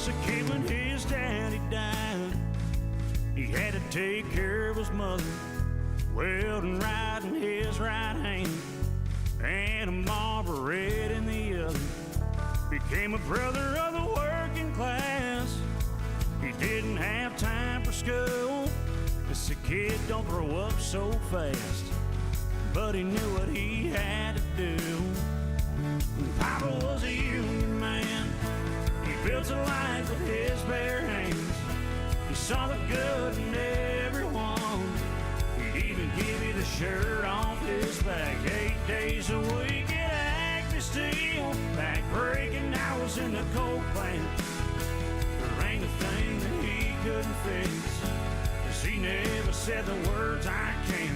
a kid when his daddy died. He had to take care of his mother, welding right in his right hand, and a Marlboro Red in the other. Became a brother of the working class. He didn't have time for school. This kid don't grow up so fast, but he knew what he had to do. Papa was a union man. He built a life with his bare hands. He saw the good in everyone. He'd even give you the shirt off his back. 8 days a week at Acme Steel, back breaking hours in the coal plant. There ain't a thing that he couldn't fix, 'cause he never said the words I can.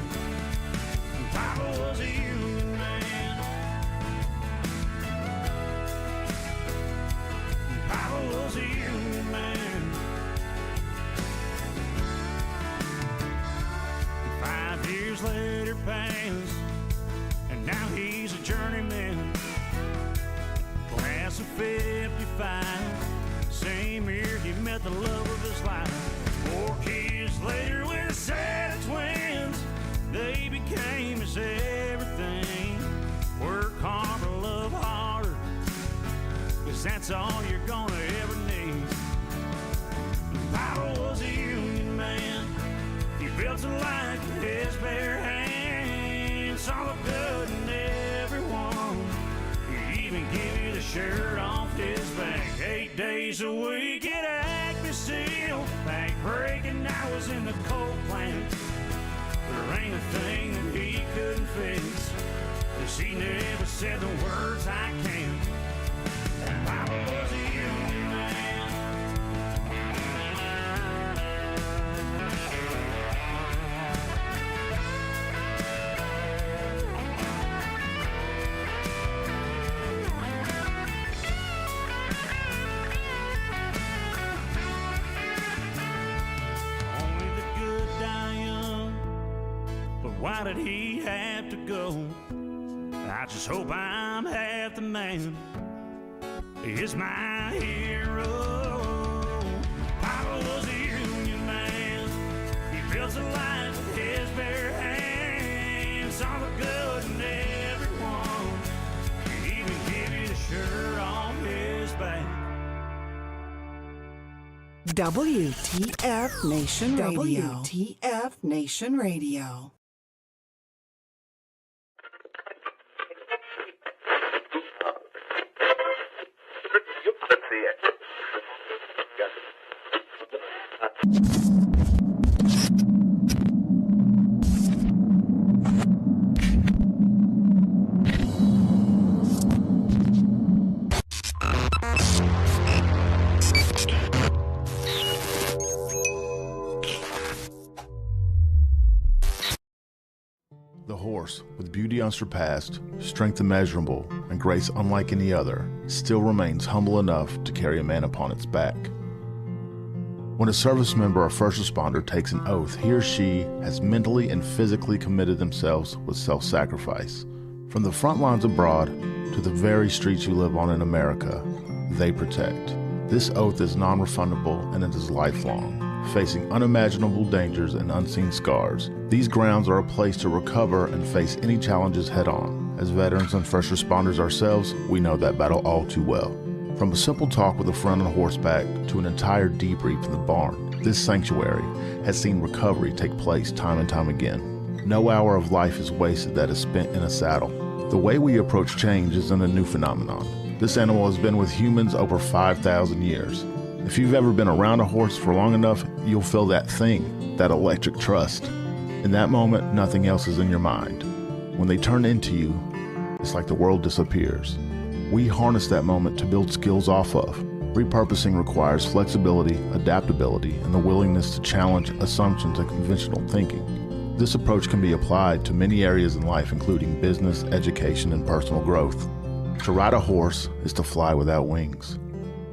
Papa was a union man. Papa was a union man. 5 years later passed, and now he's a journeyman. Class of 55, same year he met the love of his life. 4 kids later with a set of twins, they became his everything. Work harder, love harder, 'cause that's all you're gonna ever need. Papa was a union man. He built a life with his bare hands. Saw the good in everyone. He'd even give you the shirt off his back. 8 days a week at Acme Steel, back breaking hours in the coal plant. There ain't a thing that he couldn't fix, 'cause he never said the words I can. Papa was a union man. Only the good die young, but why did he have to go? I just hope I'm half the man. He is my hero. Papa was a union man. He built a life with his bare hands. Saw the good in everyone. He'd even give you the shirt off his back. W.T.F. Nation Radio. W.T.F. Nation Radio. The horse, with beauty unsurpassed, strength immeasurable, and grace unlike any other, still remains humble enough to carry a man upon its back. When a service member or first responder takes an oath, he or she has mentally and physically committed themselves with self-sacrifice. From the front lines abroad to the very streets you live on in America, they protect. This oath is non-refundable and it is lifelong. Facing unimaginable dangers and unseen scars, these grounds are a place to recover and face any challenges head-on. As veterans and first responders ourselves, we know that battle all too well. From a simple talk with a friend on horseback to an entire debrief in the barn, this sanctuary has seen recovery take place time and time again. No hour of life is wasted that is spent in a saddle. The way we approach change isn't a new phenomenon. This animal has been with humans over 5,000 years. If you've ever been around a horse for long enough, you'll feel that thing, that electric trust. In that moment, nothing else is in your mind. When they turn into you, it's like the world disappears. We harness that moment to build skills off of. Repurposing requires flexibility, adaptability, and the willingness to challenge assumptions and conventional thinking. This approach can be applied to many areas in life, including business, education, and personal growth. To ride a horse is to fly without wings.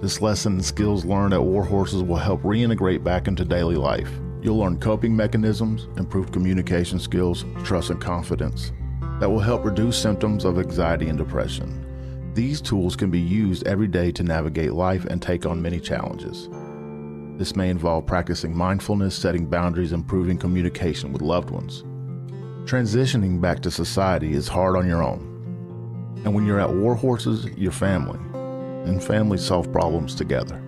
This lesson and skills learned at War Horses will help reintegrate back into daily life. You'll learn coping mechanisms, improved communication skills, trust and confidence that will help reduce symptoms of anxiety and depression. These tools can be used every day to navigate life and take on many challenges. This may involve practicing mindfulness, setting boundaries, and improving communication with loved ones. Transitioning back to society is hard on your own. And when you're at war horses, you're family, and families solve problems together.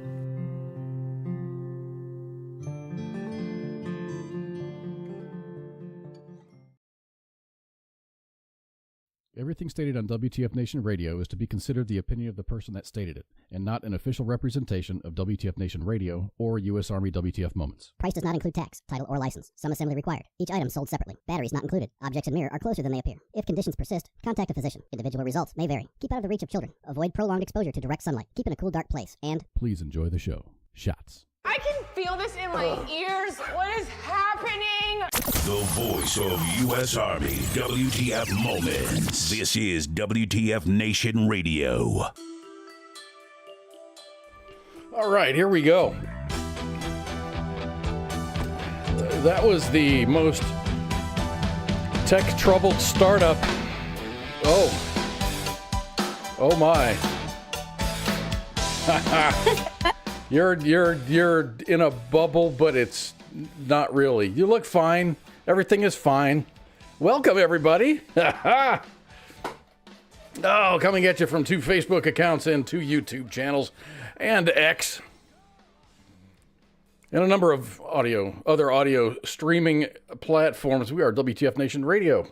Everything stated on WTF Nation Radio is to be considered the opinion of the person that stated it, and not an official representation of WTF Nation Radio or U.S. Army WTF Moments. Price does not include tax, title, or license. Some assembly required. Each item sold separately. Batteries not included. Objects in mirror are closer than they appear. If conditions persist, contact a physician. Individual results may vary. Keep out of the reach of children. Avoid prolonged exposure to direct sunlight. Keep in a cool, dark place. And Please enjoy the show. Shots. I can feel this in my ears. What is happening? The voice of U.S. Army, WTF Moments. This is WTF Nation Radio. All right, here we go. That was the most tech-troubled startup. Oh my. You're in a bubble, but it's not really. You look fine. Everything is fine. Welcome, everybody. Oh, coming at you from 2 Facebook accounts and 2 YouTube channels and X. And a number of other audio streaming platforms. We are WTF Nation Radio.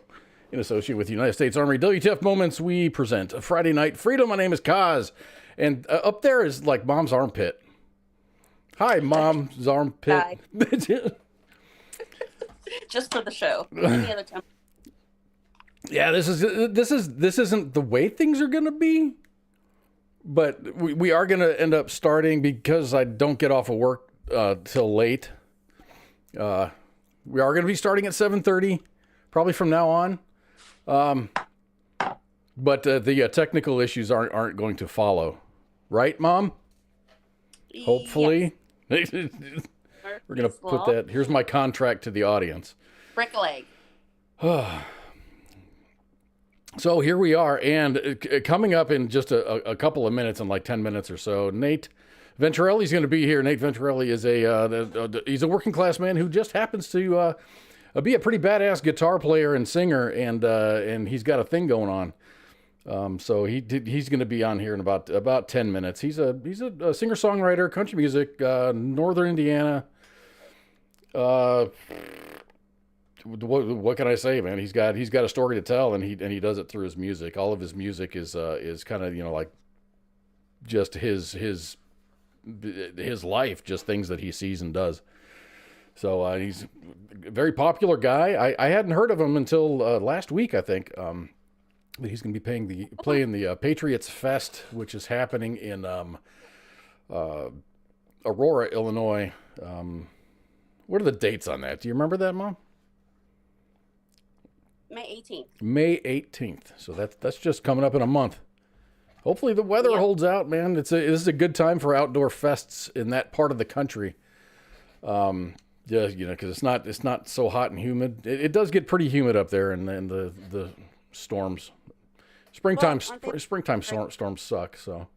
In association with the United States Army WTF Moments, we present a Friday Night Freedom. My name is Kaz. And up there is like Mom's armpit. Hi, Mom's armpit. Hi. Just for the show. Any other time. Yeah, this isn't the way things are gonna be, but we are gonna end up starting because I don't get off of work till late. We are gonna be starting at 7:30, probably from now on. But the technical issues aren't going to follow, right, Mom? Hopefully. Yes. We're going to put that. Here's my contract to the audience. Brick a leg. So here we are. And coming up in just a couple of minutes, in like 10 minutes or so, Nate Venturelli is going to be here. Nate Venturelli is he's a working class man who just happens to be a pretty badass guitar player and singer. And he's got a thing going on. So he's going to be on here in about 10 minutes. He's a singer-songwriter, country music, Northern Indiana. What can I say, man? He's got a story to tell, and he does it through his music. All of his music is kind of, like just his life, just things that he sees and does. So he's a very popular guy. I hadn't heard of him until last week, I think. He's going to be playing the Patriots Fest, which is happening in Aurora, Illinois. What are the dates on that? Do you remember that, Mom? May 18th. May 18th. So that's just coming up in a month. Hopefully the weather holds out, man. This is a good time for outdoor fests in that part of the country. Yeah, because it's not so hot and humid. It does get pretty humid up there, and the storms. Springtime storms suck. So,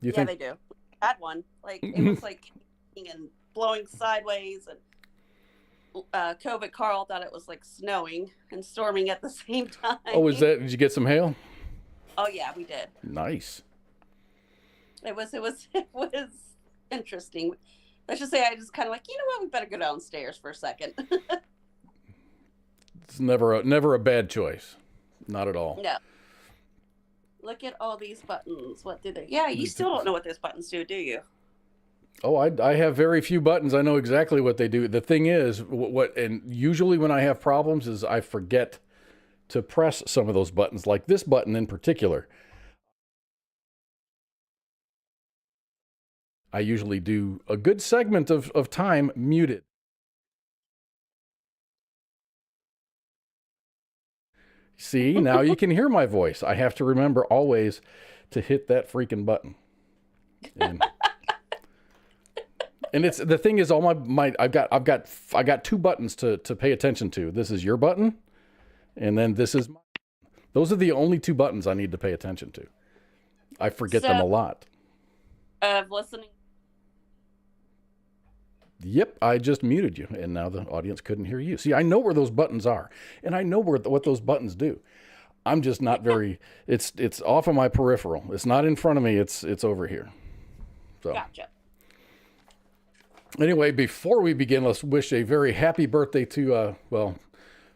you think? They do. I had one. Like it was like and blowing sideways, and COVID Carl thought it was like snowing and storming at the same time. Oh, did you get some hail? Oh yeah, we did. Nice. It was interesting. Let's just say I just kind of like, you know what, we better go downstairs for a second. It's never a bad choice. Not at all. No. Look at all these buttons. What do they? Yeah, you still don't know what those buttons do you? Oh, I have very few buttons. I know exactly what they do. The thing is, and usually when I have problems is I forget to press some of those buttons, like this button in particular. I usually do a good segment of time muted. See, now you can hear my voice. I have to remember always to hit that freaking button. And it's the thing is, all my I've got two buttons to pay attention to. This is your button, and then this is those are the only two buttons I need to pay attention to. I forget them a lot. Of listening. Yep, I just muted you, and now the audience couldn't hear you. See, I know where those buttons are, and I know what those buttons do. I'm just not very. It's off of my peripheral. It's not in front of me. It's over here. So. Gotcha. Anyway, before we begin, let's wish a very happy birthday to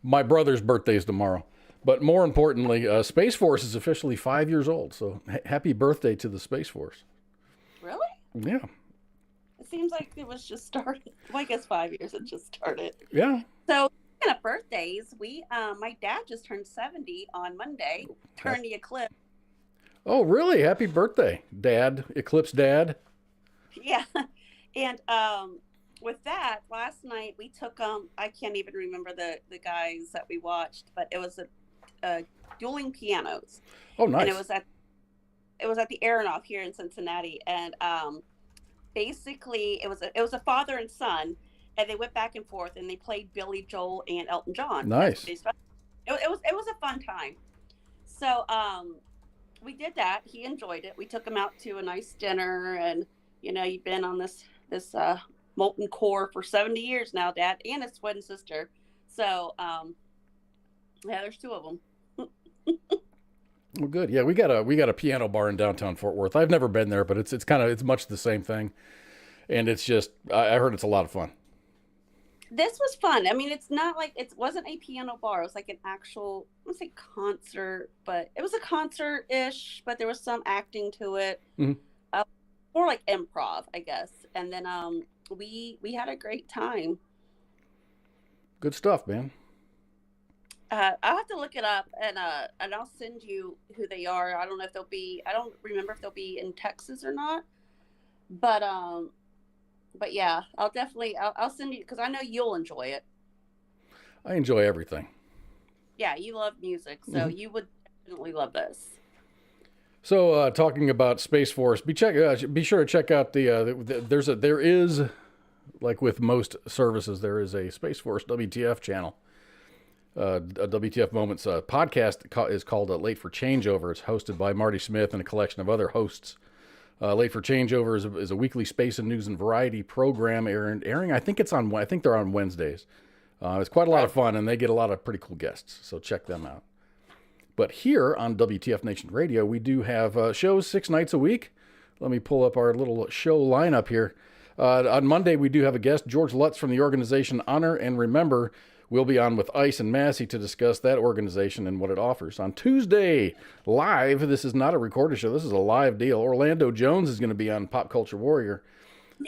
my brother's birthday is tomorrow. But more importantly, Space Force is officially 5 years old. So happy birthday to the Space Force. Really? Yeah. It seems like it was just started. Well, I guess 5 years it just started. Yeah. So speaking of birthdays, my dad just turned 70 on Monday. Turned the eclipse. Oh, really? Happy birthday, Dad. Eclipse Dad. Yeah. And with that, last night we took I can't even remember the guys that we watched, but it was a dueling pianos. Oh, nice. And it was at the Aronoff here in Cincinnati, and basically it was a father and son, and they went back and forth, and they played Billy Joel and Elton John. Nice. It was a fun time. So we did that. He enjoyed it. We took him out to a nice dinner, and you've been on this molten core for 70 years now, Dad, and his twin sister. So yeah, there's two of them. Well, good. Yeah, we got a piano bar in downtown Fort Worth. I've never been there, but it's much the same thing, and it's just I heard it's a lot of fun. This was fun. I mean, it's not like it wasn't a piano bar. It was like an actual, I wouldn't say concert, but it was a concert-ish, but there was some acting to it. Mm-hmm. More like improv, I guess. And then we had a great time. Good stuff, man. I'll have to look it up, and I'll send you who they are. I don't know if I don't remember if they'll be in Texas or not. But yeah, I'll send you, because I know you'll enjoy it. I enjoy everything. Yeah, you love music, so you would definitely love this. So, talking about Space Force, be sure to check out there is, like with most services, there is a Space Force WTF channel. A WTF Moments podcast is called Late for Changeover. It's hosted by Marty Smith and a collection of other hosts. Late for Changeover is a weekly space and news and variety program airing. I think they're on Wednesdays. It's quite a lot of fun, and they get a lot of pretty cool guests. So check them out. But here on WTF Nation Radio, we do have shows 6 nights a week. Let me pull up our little show lineup here. On Monday, we do have a guest, George Lutz from the organization Honor and Remember. We'll be on with Ice and Massey to discuss that organization and what it offers. On Tuesday, live, this is not a recorded show, this is a live deal. Orlando Jones is going to be on Pop Culture Warrior.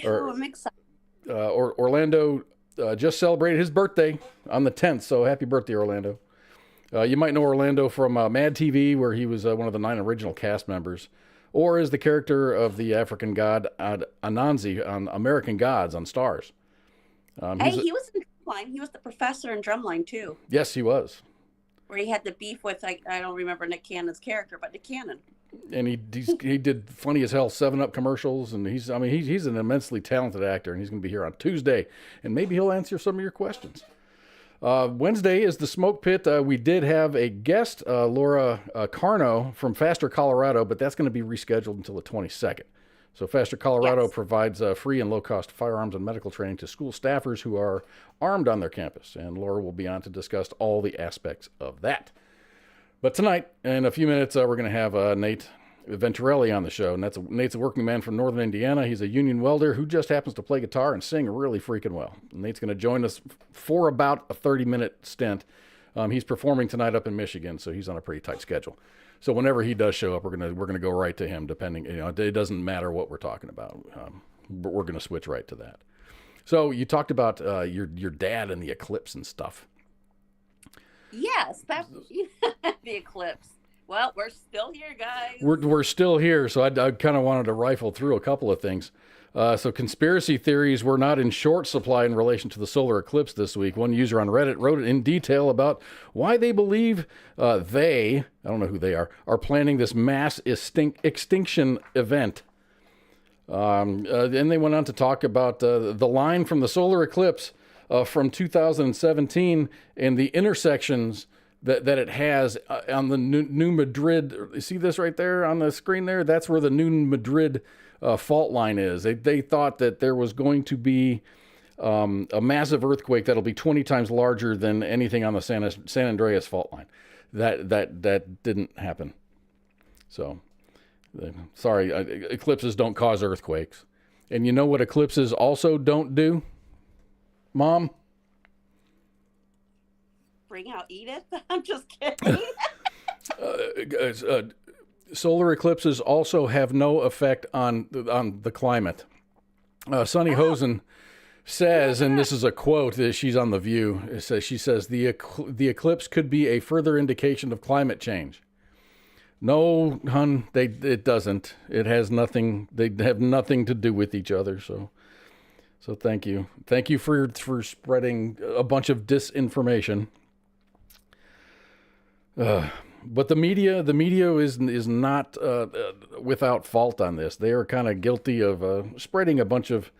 I'm excited. Orlando just celebrated his birthday on the 10th, so happy birthday, Orlando. You might know Orlando from Mad TV, where he was one of the 9 original cast members, or as the character of the African god Anansi on American Gods on Stars. He was in Drumline. He was the professor in Drumline, too. Yes, he was. Where he had the beef with, I don't remember Nick Cannon's character, but Nick Cannon. And he did funny as hell 7-Up commercials, and he's an immensely talented actor, and he's going to be here on Tuesday, and maybe he'll answer some of your questions. Wednesday is the Smoke Pit. We did have a guest, Laura Carno from Faster Colorado, but that's going to be rescheduled until the 22nd. So Faster Colorado provides free and low-cost firearms and medical training to school staffers who are armed on their campus, and Laura will be on to discuss all the aspects of that. But tonight, in a few minutes, we're going to have Nate Venturelli on the show. And Nate's a working man from northern Indiana. He's a union welder who just happens to play guitar and sing really freaking well. And Nate's going to join us for about a 30-minute stint. He's performing tonight up in Michigan, so he's on a pretty tight schedule. So whenever he does show up, we're gonna go right to him. Depending, it doesn't matter what we're talking about. But we're going to switch right to that. So you talked about your dad and the eclipse and stuff. Yes, that's the eclipse. Well, we're still here, guys. We're still here, so I kind of wanted to rifle through a couple of things. So conspiracy theories were not in short supply in relation to the solar eclipse this week. One user on Reddit wrote it in detail about why they believe I don't know who they are planning this mass extinction event. And they went on to talk about the line from the solar eclipse from 2017 and the intersections that it has on the New Madrid. You see this right there on the screen there? That's where the New Madrid fault line is. They thought that there was going to be a massive earthquake that'll be 20 times larger than anything on the San Andreas fault line. That didn't happen. So, sorry, eclipses don't cause earthquakes. And you know what eclipses also don't do, Mom? Bring out Edith? I'm just kidding. Solar eclipses also have no effect on the climate. Sunny Hosen says, and this is a quote that she's on The View. She says the eclipse could be a further indication of climate change. No, hun, it doesn't. It has nothing. They have nothing to do with each other. So thank you for spreading a bunch of disinformation. But the media is not without fault on this. They are kind of guilty of spreading a bunch of,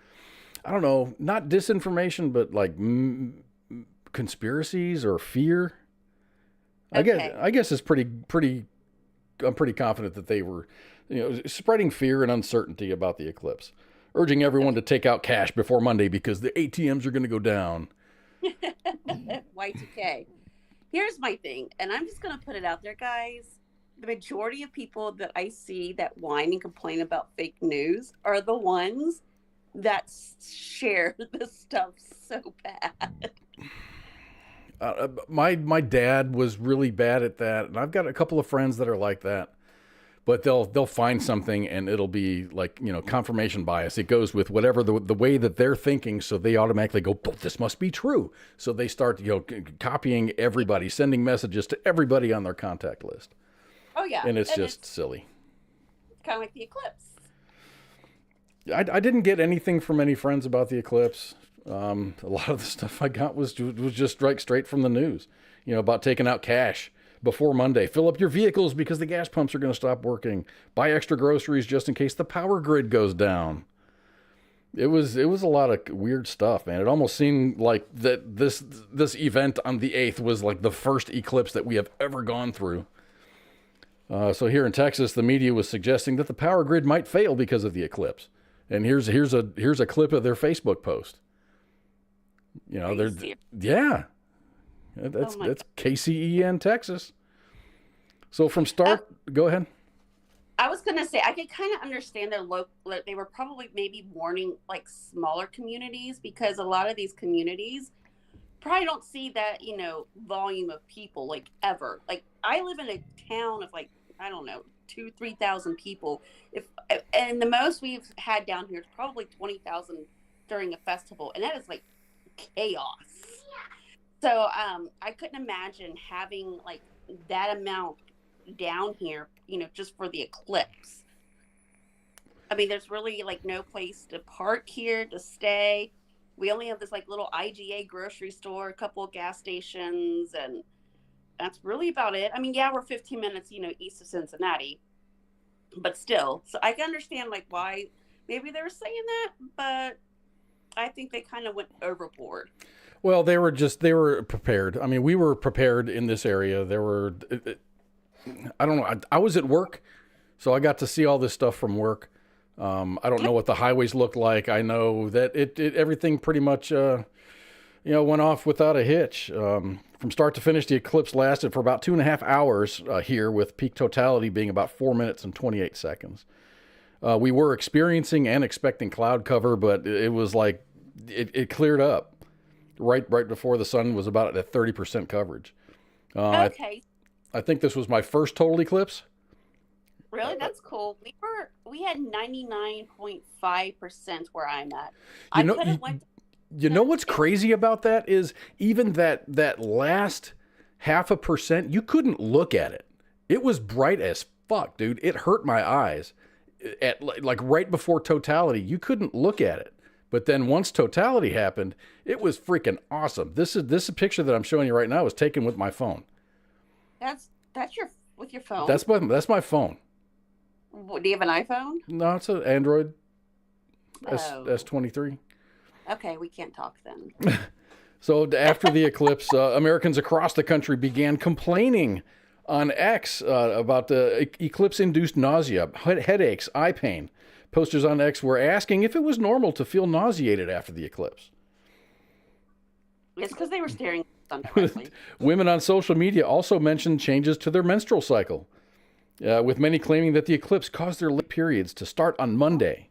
I don't know, not disinformation, but like conspiracies or fear. Okay. I guess it's pretty. I'm pretty confident that they were, spreading fear and uncertainty about the eclipse, urging everyone to take out cash before Monday because the ATMs are going to go down. Y2K. Here's my thing, and I'm just going to put it out there, guys. The majority of people that I see that whine and complain about fake news are the ones that share this stuff so bad. My dad was really bad at that, and I've got a couple of friends that are like that. But they'll find something, and it'll be like, confirmation bias. It goes with whatever the way that they're thinking, so they automatically go, "But this must be true." So they start, copying everybody, sending messages to everybody on their contact list. Oh yeah, and it's just silly. Kind of like the eclipse. I didn't get anything from any friends about the eclipse. A lot of the stuff I got was just straight from the news. About taking out cash before Monday. Fill up your vehicles because the gas pumps are going to stop working. Buy extra groceries just in case the power grid goes down. It was a lot of weird stuff, man. It almost seemed like that this event on the 8th was like the first eclipse that we have ever gone through. So here in Texas, the media was suggesting that the power grid might fail because of the eclipse. And here's a clip of their Facebook post. That's KCEN Texas. So from start, go ahead. I was gonna say I could kind of understand they were probably maybe warning like smaller communities, because a lot of these communities probably don't see that volume of people like ever. Like I live in a town of like, I don't know, 2,000-3,000 people. And the most we've had down here is probably 20,000 during a festival, and that is like chaos. So I couldn't imagine having like that amount down here, just for the eclipse. I mean, there's really like no place to park here, to stay. We only have this like little IGA grocery store, a couple of gas stations, and that's really about it. I mean, yeah, we're 15 minutes, east of Cincinnati, but still. So I can understand like why maybe they were saying that, but I think they kind of went overboard. Well, they were prepared. I mean, we were prepared in this area. I don't know. I was at work, so I got to see all this stuff from work. I don't know what the highways looked like. I know that everything pretty much, went off without a hitch. From start to finish, the eclipse lasted for about 2.5 hours here, with peak totality being about 4 minutes and 28 seconds. We were experiencing and expecting cloud cover, but it was like it cleared up right before the sun was about at 30% coverage. Okay. I think this was my first total eclipse. Really? That's cool. We had 99.5% where I'm at. You know what's crazy about that is even that last 0.5%, you couldn't look at it. It was bright as fuck, dude. It hurt my eyes. At like right before totality, you couldn't look at it. But then once totality happened, it was freaking awesome. This picture that I'm showing you right now was taken with my phone. That's with your phone? That's my phone. Do you have an iPhone? No, it's an Android S23. Okay, we can't talk then. So after the eclipse, Americans across the country began complaining on X about the eclipse-induced nausea, headaches, eye pain. Posters on X were asking if it was normal to feel nauseated after the eclipse. It's because they were staring at the sun directly. Women on social media also mentioned changes to their menstrual cycle, with many claiming that the eclipse caused their late periods to start on Monday.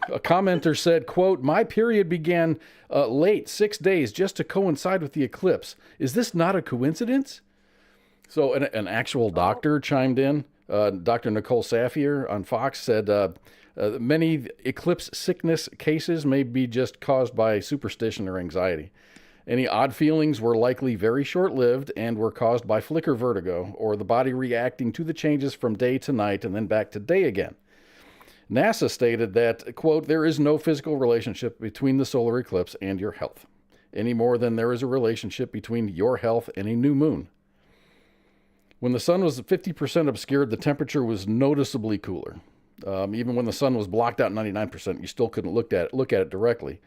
A commenter said, quote, "My period began late, 6 days, just to coincide with the eclipse. Is this not a coincidence?" So an actual doctor chimed in. Dr. Nicole Safier on Fox said, many eclipse sickness cases may be just caused by superstition or anxiety. Any odd feelings were likely very short-lived and were caused by flicker vertigo or the body reacting to the changes from day to night and then back to day again. NASA stated that, quote, "There is no physical relationship between the solar eclipse and your health, any more than there is a relationship between your health and a new moon. When the sun was 50% obscured, the temperature was noticeably cooler. Even when the sun was blocked out 99%, you still couldn't look at it directly.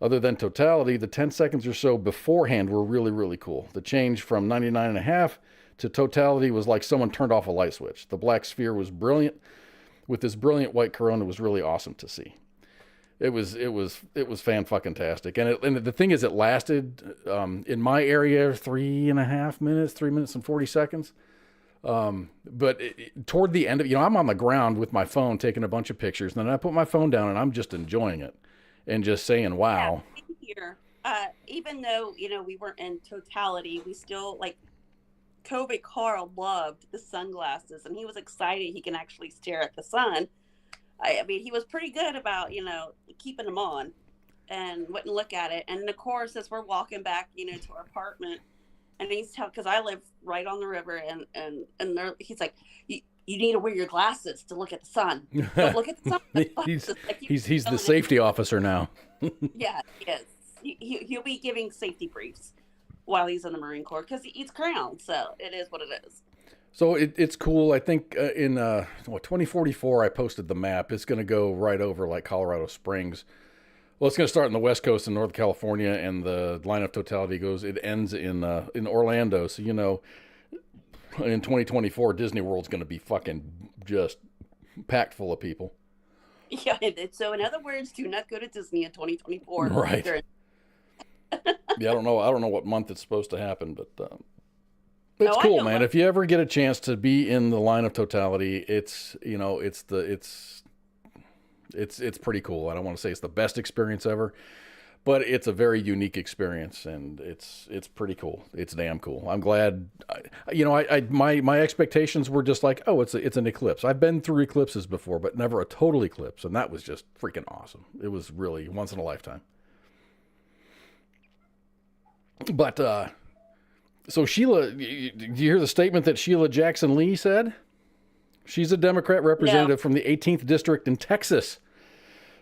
Other than totality, the 10 seconds or so beforehand were really, really cool. The change from 99.5 to totality was like someone turned off a light switch. The black sphere was brilliant. With this brilliant white corona, it was really awesome to see. It was fan-fucking-tastic. And the thing is, it lasted, in my area, 3.5 minutes, 3 minutes and 40 seconds. But toward the end of, I'm on the ground with my phone taking a bunch of pictures, and then I put my phone down and I'm just enjoying it and just saying, wow. Yeah, here, even though, we weren't in totality, we still, COVID Carl loved the sunglasses, and he was excited he can actually stare at the sun. I mean, he was pretty good about, keeping them on and wouldn't look at it. And of course, as we're walking back, to our apartment, and he's because I live right on the river, and he's like, you need to wear your glasses to look at the sun. Don't look at the sun. He's the safety officer now. Yeah, he is. He'll be giving safety briefs while he's in the Marine Corps because he eats crown. So it is what it is. So it's cool. I think in 2044, I posted the map. It's going to go right over like Colorado Springs. Well, it's going to start in the West Coast in Northern California, and the line of totality it ends in Orlando. So, in 2024, Disney World's going to be fucking just packed full of people. Yeah. So in other words, do not go to Disney in 2024. Right. Yeah, I don't know what month it's supposed to happen, but it's cool, man. If you ever get a chance to be in the line of totality, it's pretty cool. I don't want to say it's the best experience ever, but it's a very unique experience, and it's pretty cool. It's damn cool. I'm glad. My expectations were just like, oh, it's an eclipse. I've been through eclipses before, but never a total eclipse, and that was just freaking awesome. It was really once in a lifetime. But so Sheila, do you hear the statement that Sheila Jackson Lee said? She's a Democrat representative from the 18th District in Texas,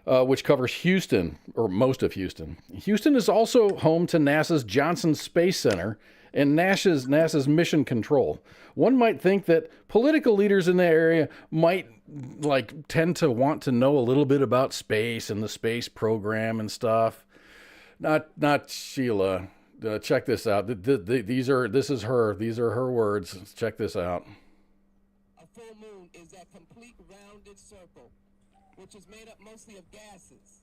which covers Houston, or most of Houston. Houston is also home to NASA's Johnson Space Center and NASA's Mission Control. One might think that political leaders in the area might tend to want to know a little bit about space and the space program and stuff. Not Sheila. Check this out. These are her words. Check this out. A full moon is that complete rounded circle, which is made up mostly of gases.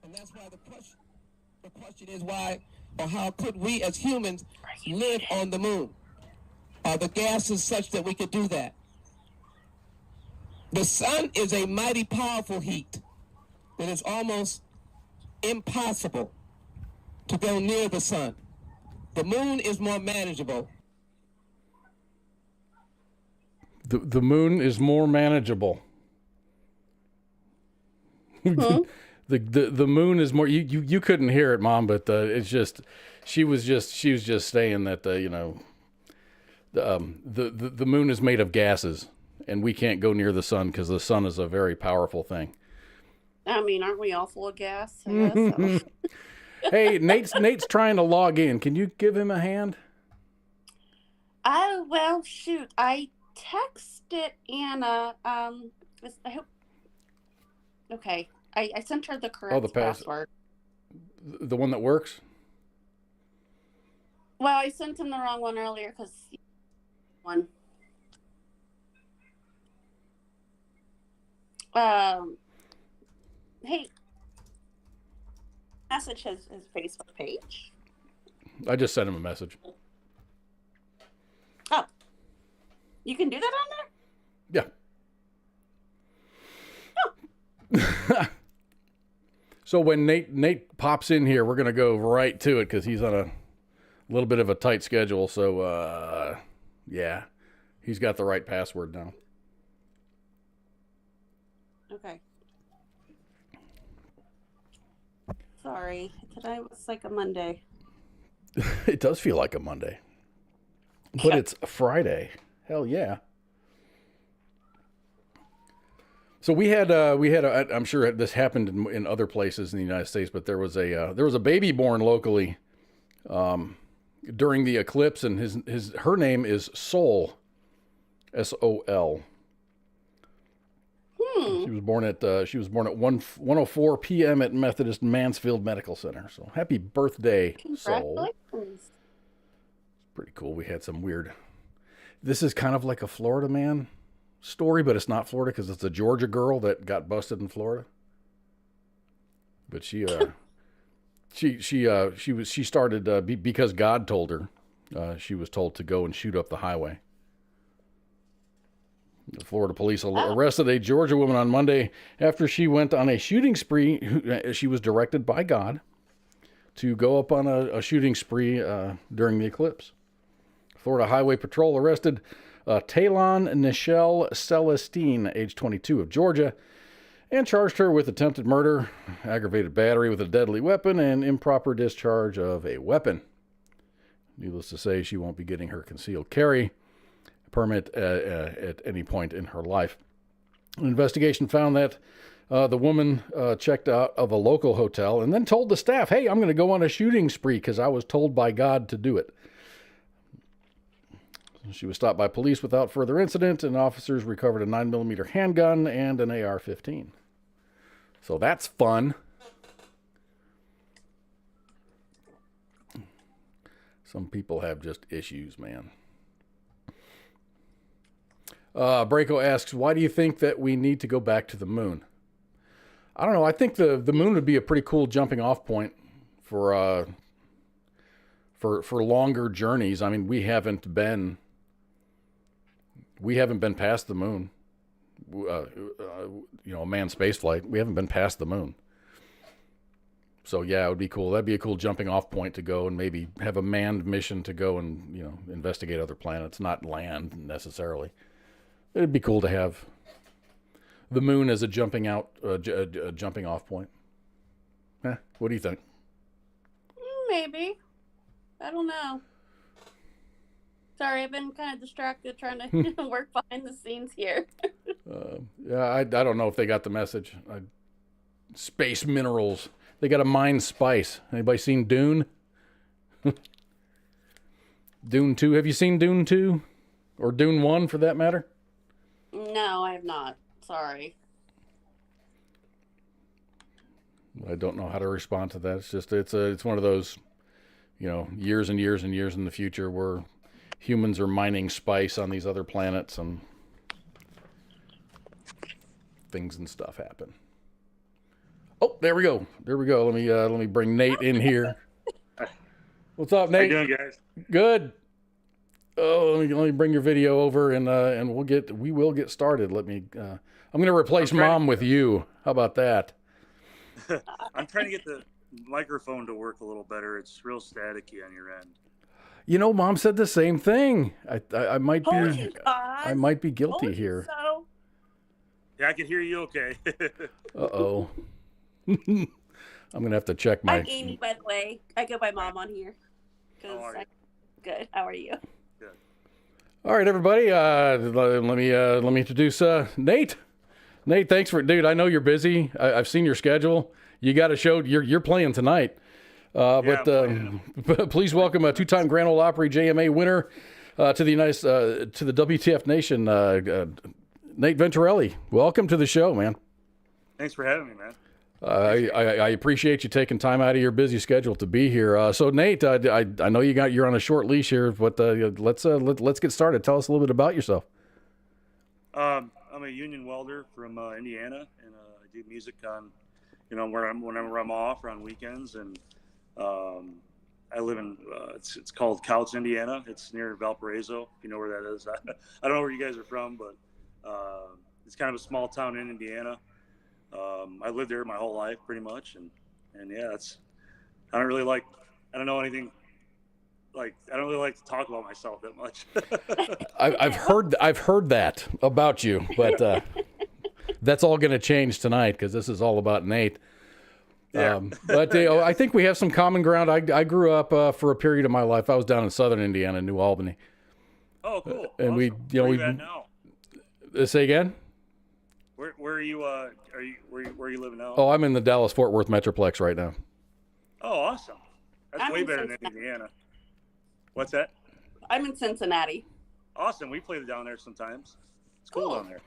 And that's why the question is why or how could we as humans live on the moon? Are the gases such that we could do that? The sun is a mighty powerful heat that is almost impossible to go near the sun. The moon is more manageable. The moon is more manageable. Hmm? the moon is more. You couldn't hear it, Mom, but it's just she was just saying that the moon is made of gases, and we can't go near the sun because the sun is a very powerful thing. I mean, aren't we all full of gas? I guess. Hey, Nate's trying to log in. Can you give him a hand? Oh, well, shoot. I texted Anna. I hope. Okay. I sent her the correct password. The one that works? Well, I sent him the wrong one earlier because one. Hey, message his Facebook page. I just sent him a message. Oh, you can do that on Yeah. Oh. So when Nate pops in here, we're gonna go right to it because he's on a little bit of a tight schedule. So yeah, he's got the right password now. Okay. Sorry, today was like a Monday. It does feel like a Monday, but it's a Friday. Hell yeah. So we had I'm sure this happened in other places in the United States, but there was a baby born locally during the eclipse, and her name is Sol, S-O-L. She was born at 1:04 p.m. at Methodist Mansfield Medical Center. So happy birthday, Sol. Congratulations. Pretty cool. We had some weird. This is kind of like a Florida man story, but it's not Florida because it's a Georgia girl that got busted in Florida. But she started because God told her. She was told to go and shoot up the highway. The Florida police arrested a Georgia woman on Monday after she went on a shooting spree. She was directed by God to go up on a shooting spree during the eclipse. Florida Highway Patrol arrested Talon Nichelle Celestine, age 22, of Georgia, and charged her with attempted murder, aggravated battery with a deadly weapon, and improper discharge of a weapon. Needless to say, she won't be getting her concealed carry permit at any point in her life. An investigation found that the woman checked out of a local hotel and then told the staff, hey, I'm going to go on a shooting spree because I was told by God to do it. She was stopped by police without further incident, and officers recovered a 9mm handgun and an AR-15. So that's fun. Some people have just issues, man. Braco asks, why do you think that we need to go back to the moon? I don't know. I think the moon would be a pretty cool jumping off point for longer journeys. I mean, we haven't been past the moon. A manned space flight. We haven't been past the moon. So yeah, it would be cool. That'd be a cool jumping off point to go and maybe have a manned mission to go and, investigate other planets, not land necessarily. It'd be cool to have the moon as a jumping off point. What do you think? Maybe. I don't know. Sorry, I've been kind of distracted trying to work behind the scenes here. Yeah, I don't know if they got the message. Space minerals. They got to mine spice. Anybody seen Dune? Dune 2. Have you seen Dune 2? Or Dune 1 for that matter? No, I have not. Sorry. I don't know how to respond to that. It's just it's one of those, years and years and years in the future where humans are mining spice on these other planets and things and stuff happen. Oh, there we go. Let me bring Nate in here. What's up, Nate? How you doing, guys? Good. Oh, let me bring your video over and we will get started. I'm going to replace Mom with you. How about that? I'm trying to get the microphone to work a little better. It's real staticky on your end. Mom said the same thing. I might be guilty here. So. Yeah, I can hear you okay. Uh-oh. I'm going to have to check my... I'm Amy, by the way. I go by Mom on here. Good. How are you? Good. All right, everybody. Let me introduce Nate. Nate, thanks dude. I know you're busy. I've seen your schedule. You got a show. You're playing tonight. But please welcome a two-time Grand Ole Opry JMA winner to the W.T.F. Nation, Nate Venturelli. Welcome to the show, man. Thanks for having me, man. I appreciate you taking time out of your busy schedule to be here. So Nate, I know you're on a short leash here, but let's get started. Tell us a little bit about yourself. I'm a union welder from Indiana, and I do music on, whenever I'm off or on weekends. And I live in it's called Couch, Indiana. It's near Valparaiso, if you know where that is. I don't know where you guys are from, but it's kind of a small town in Indiana. I lived there my whole life, pretty much, and yeah, I don't know anything. Like, I don't really like to talk about myself that much. I've heard that about you, but that's all going to change tonight because this is all about Nate. Yeah. But I think we have some common ground. I grew up for a period of my life. I was down in southern Indiana, New Albany. Oh, cool. And awesome. Where are you at now? Say again. Where are you? Where are you living now? Oh, I'm in the Dallas-Fort Worth Metroplex right now. Oh, awesome. That's I'm way in better than Cincinnati. Indiana. What's that? I'm in Cincinnati. Awesome. We play down there sometimes. It's cool down there.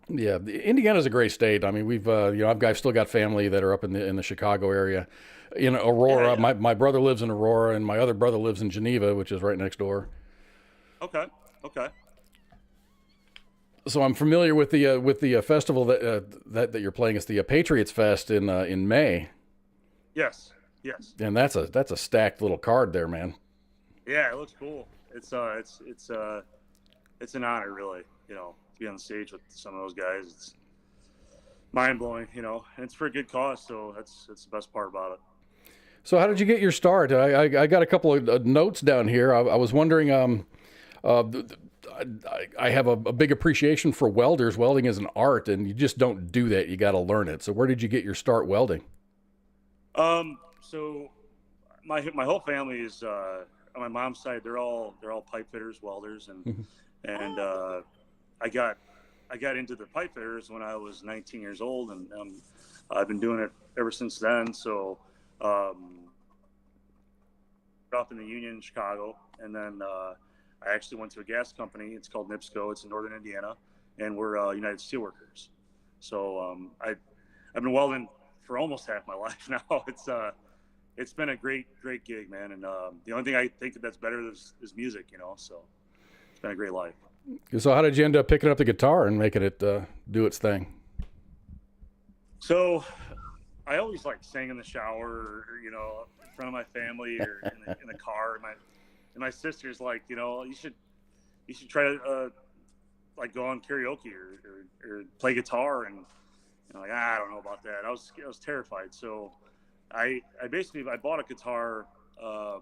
Yeah, Indiana's a great state. I mean, I've still got family that are up in the Chicago area. In Aurora, Yeah. my brother lives in Aurora, and my other brother lives in Geneva, which is right next door. Okay. So I'm familiar with the festival that you're playing. It's the Patriots Fest in May. Yes. And that's a stacked little card there, man. Yeah, it looks cool. It's an honor, really. To be on the stage with some of those guys. It's mind blowing, and it's for a good cause. So that's the best part about it. So how did you get your start? I got a couple of notes down here. I was wondering. I have a big appreciation for welders. Welding is an art, and you just don't do that. You got to learn it. So where did you get your start welding? So my whole family is on my mom's side. They're all pipe fitters, welders, and I got into the pipe fitters when I was 19 years old, and I've been doing it ever since then. So up in the union in Chicago, and then I actually went to a gas company. It's called NIPSCO. It's in northern Indiana, and we're United Steelworkers. So I've been welding for almost half my life now. It's been a great gig, man. And the only thing I think that's better is music, So it's been a great life. So how did you end up picking up the guitar and making it do its thing? So I always sang in the shower, or, in front of my family, or in the car. And my sister's like, you should try to go on karaoke or play guitar. And I don't know about that. I was terrified. So I bought a guitar, I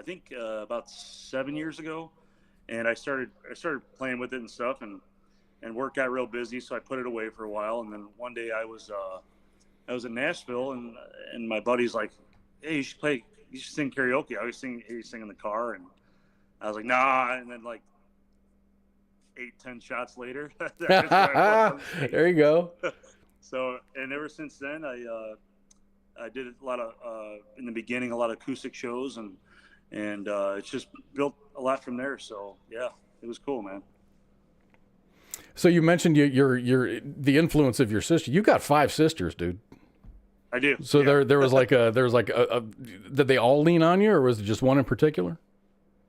think about 7 years ago, and I started playing with it and stuff, and work got real busy, so I put it away for a while. And then one day I was in Nashville, and my buddy's like, "Hey, you should sing karaoke." I always sing in the car, and I was like, "Nah." And then 8-10 shots later, there you go. So, and ever since then, I did a lot of in the beginning, a lot of acoustic shows, and it's just built a lot from there. So yeah, it was cool, man. So you mentioned you're the influence of your sister. You got 5 sisters, dude. I do. So yeah. there was did they all lean on you, or was it just one in particular?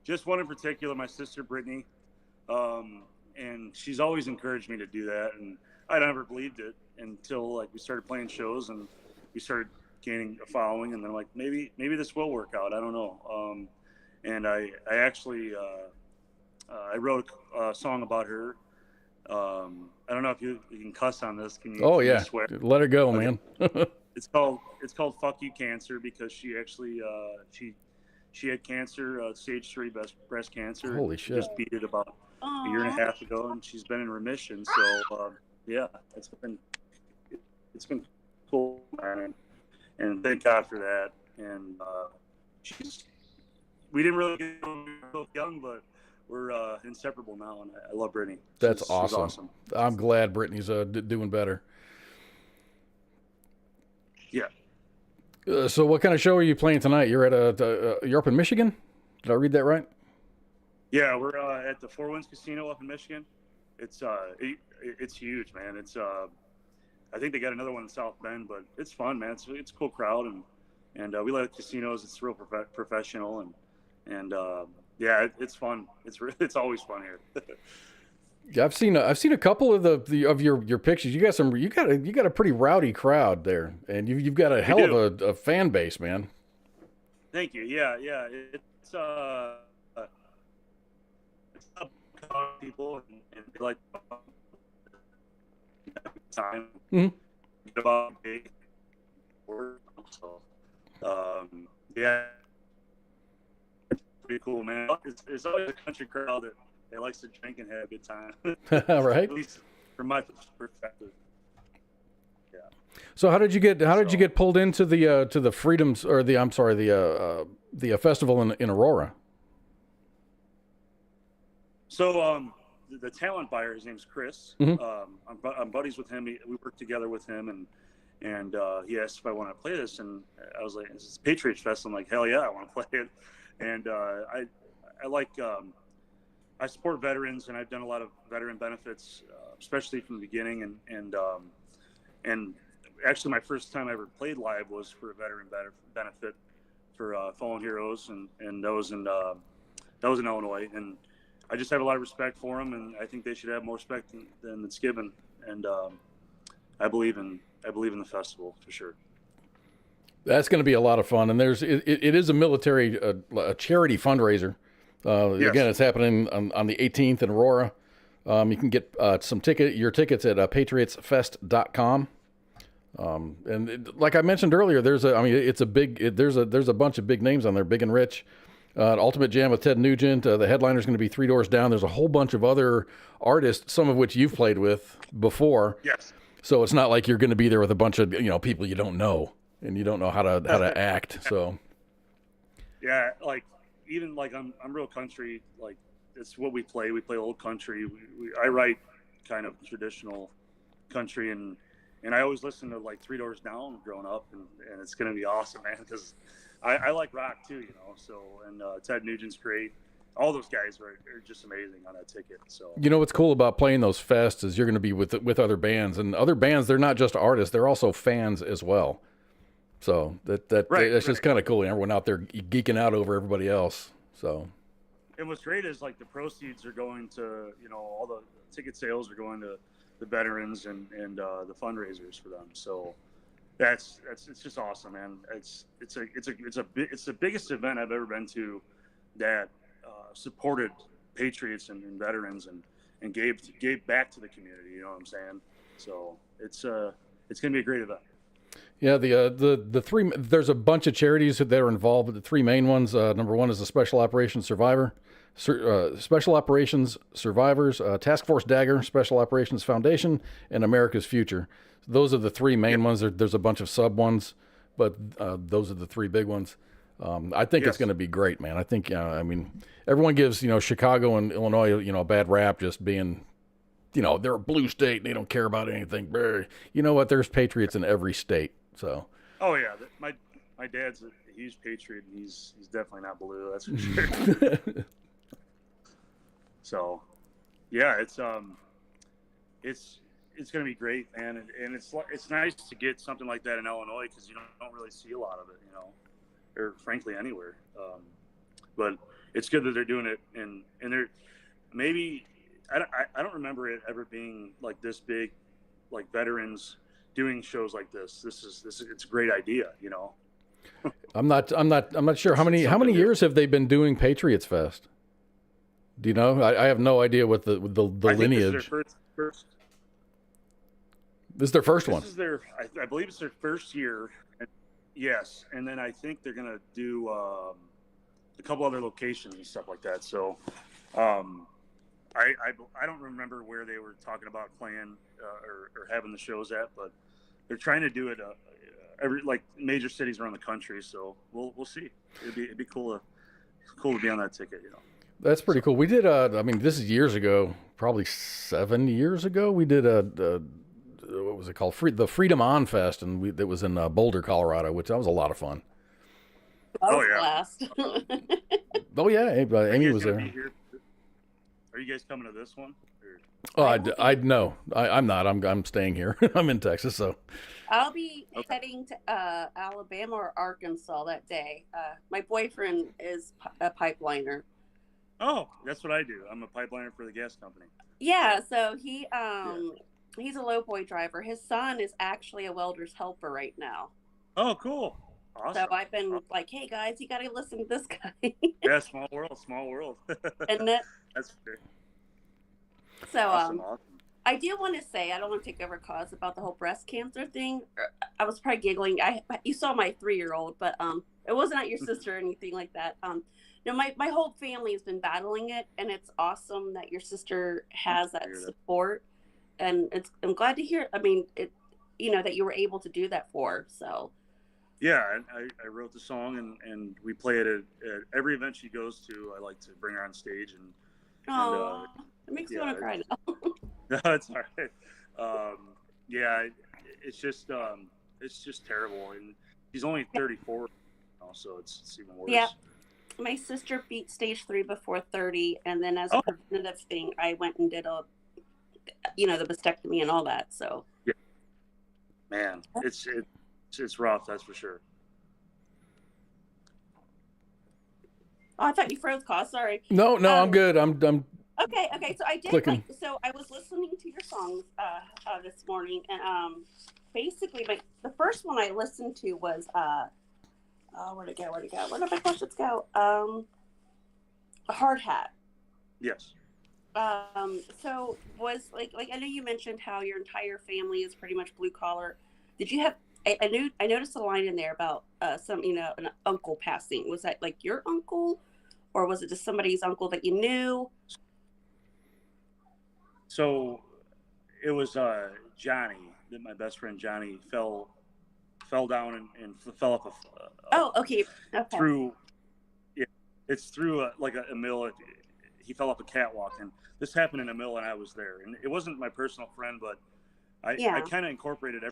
Just one in particular, my sister Brittany, and she's always encouraged me to do that, and I never believed it until we started playing shows and we started gaining a following, and then maybe this will work out. I don't know. And I actually I wrote a song about her. I don't know if you can cuss on this. Can you? Oh can you yeah, swear? let her go, man. It's called "Fuck You Cancer" because she actually she had cancer, stage 3 breast cancer. Holy She shit! just beat it about a year and a half ago, and she's been in remission. So yeah, it's been cool, man, and thank God for that. And we didn't really get so young, but we're inseparable now, and I love Brittany. That's She's awesome. awesome. I'm glad Brittany's doing better. Yeah. So what kind of show are you playing tonight? You're at you're up in Michigan? Did I read that right? Yeah, we're at the Four Winds Casino up in Michigan. It's huge, man. It's I think they got another one in South Bend, but it's fun, man. It's a cool crowd, and we like casinos. It's real professional, and yeah, it's fun. It's always fun here. Yeah, I've seen a couple of of your pictures. You got a pretty rowdy crowd there, and you've got a hell of a fan base, man. Thank you. Yeah. It's people and they like time. About so yeah, it's pretty cool, man. It's always a country crowd that likes to drink and have a good time. Right. At least from my perspective. Yeah. So how did you get pulled into the Freedoms or the festival in Aurora? So the talent buyer, his name's Chris. I'm buddies with him. We work together with him, and he asked if I want to play this, and I was like, "This is Patriots Fest." I'm like, "Hell yeah, I want to play it." And I like I support veterans, and I've done a lot of veteran benefits, especially from the beginning. And actually, my first time I ever played live was for a veteran benefit for fallen heroes, and that was in Illinois. And I just have a lot of respect for them, and I think they should have more respect than it's given. And I believe in the festival for sure. That's going to be a lot of fun, and it is a military a charity fundraiser. Yes. Again, it's happening on the 18th in Aurora. You can get your tickets at patriotsfest.com. And like I mentioned earlier, there's a bunch of big names on there, Big and Rich. Ultimate Jam with Ted Nugent. The headliner's going to be Three Doors Down. There's a whole bunch of other artists, some of which you've played with before. Yes. So it's not like you're going to be there with a bunch of people you don't know and you don't know how to act. So yeah, even I'm real country. Like it's what we play. We play old country. I write kind of traditional country, and I always listen to like Three Doors Down growing up, and it's going to be awesome, man, because I like rock too, So and Ted Nugent's great. All those guys are just amazing on that ticket. So what's cool about playing those fests is you're going to be with other bands, and other bands, they're not just artists, they're also fans as well. So that's just kind of cool. Everyone out there geeking out over everybody else. So and what's great is like the proceeds are going to all the ticket sales are going to the veterans and the fundraisers for them. So it's just awesome, man. It's the biggest event I've ever been to that supported patriots and veterans and gave back to the community. You know what I'm saying? So it's gonna be a great event. Yeah, the three, there's a bunch of charities that are involved, but the three main ones, number one is the Special Operations Survivors, Task Force Dagger, Special Operations Foundation, and America's Future. Those are the three main ones. There's a bunch of sub ones, but those are the three big ones. I think it's going to be great, man. I think, everyone gives, Chicago and Illinois, a bad rap just being, they're a blue state and they don't care about anything. You know what? There's patriots in every state. So. Oh yeah, my dad's a huge patriot, and he's definitely not blue. That's for sure. So, yeah, it's going to be great, man, and it's nice to get something like that in Illinois because you don't really see a lot of it, or frankly anywhere. But it's good that they're doing it, and they're maybe I don't remember it ever being like this big, like veterans doing shows like this. It's a great idea, I'm not sure how many years have they been doing Patriots Fest? Do you know? I have no idea what the lineage. This is their first. This is their first one. This is I believe it's their first year. Yes, and then I think they're gonna do a couple other locations and stuff like that. So, I don't remember where they were talking about playing or having the shows at, but they're trying to do it every major cities around the country. So we'll see. It'd be cool to be on that ticket. That's pretty cool. We did this is years ago, probably 7 years ago. We did what was it called? The Freedom On Fest, and that was in Boulder, Colorado, which that was a lot of fun. Oh yeah. Oh yeah, Amy was there. Are you guys coming to this one? Oh, I'd know. I'm not. I'm staying here. I'm in Texas, so. I'll be heading to Alabama or Arkansas that day. My boyfriend is a pipeliner. Oh, that's what I do. I'm a pipeliner for the gas company. Yeah, so he's a lowboy driver. His son is actually a welder's helper right now. Oh, cool. Awesome. So I've been like, hey guys, you got to listen to this guy. Yeah, small world. Isn't it? That's fair. So awesome. I do want to say, I don't want to take over cause about the whole breast cancer thing. I was probably giggling. You saw my 3-year-old, but it wasn't at your sister or anything like that. No, my whole family has been battling it, and it's awesome that your sister has that support. And I'm glad to hear. I mean, that you were able to do that for her. So. Yeah, I wrote the song, and we play it at every event she goes to. I like to bring her on stage, and it makes me want to cry now. No, it's all right. Yeah, it's just terrible, and she's only 34 now, so it's even worse. Yeah, my sister beat stage 3 before 30, and then as a preventative thing, I went and did the mastectomy and all that. So. Yeah. Man, it's rough, that's for sure. Oh, I thought you froze, cause. Sorry. No, I'm good. I'm Okay. So I did. So I was listening to your songs this morning, and basically, the first one I listened to was where'd it go? Where did my questions go? A Hard Hat. Yes. So was like I know you mentioned how your entire family is pretty much blue collar. Did you have? I noticed a line in there about an uncle passing. Was that like your uncle, or was it just somebody's uncle that you knew? So it was Johnny, that my best friend Johnny fell down and fell up okay. Through it's through a mill. He fell up a catwalk, and this happened in a mill, and I was there. And it wasn't my personal friend, but I kind of incorporated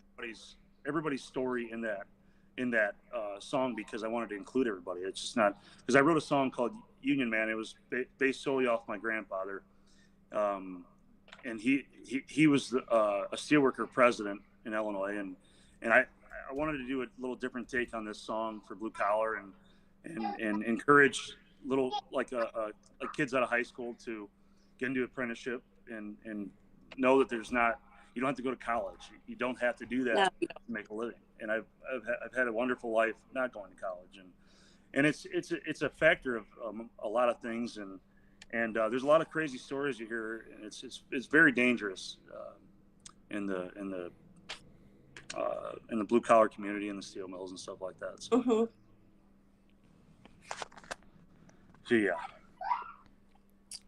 everybody's story in that song because I wanted to include everybody. It's just not because I wrote a song called Union Man. It was based solely off my grandfather. And he was a steelworker president in Illinois, and I wanted to do a little different take on this song for blue collar and encourage little kids out of high school to get into apprenticeship and know that you don't have to go to college. You don't have to do that to make a living. And I've had a wonderful life not going to college, and it's a factor of a lot of things and there's a lot of crazy stories you hear, and it's very dangerous in the blue collar community and the steel mills and stuff like that. So, so yeah.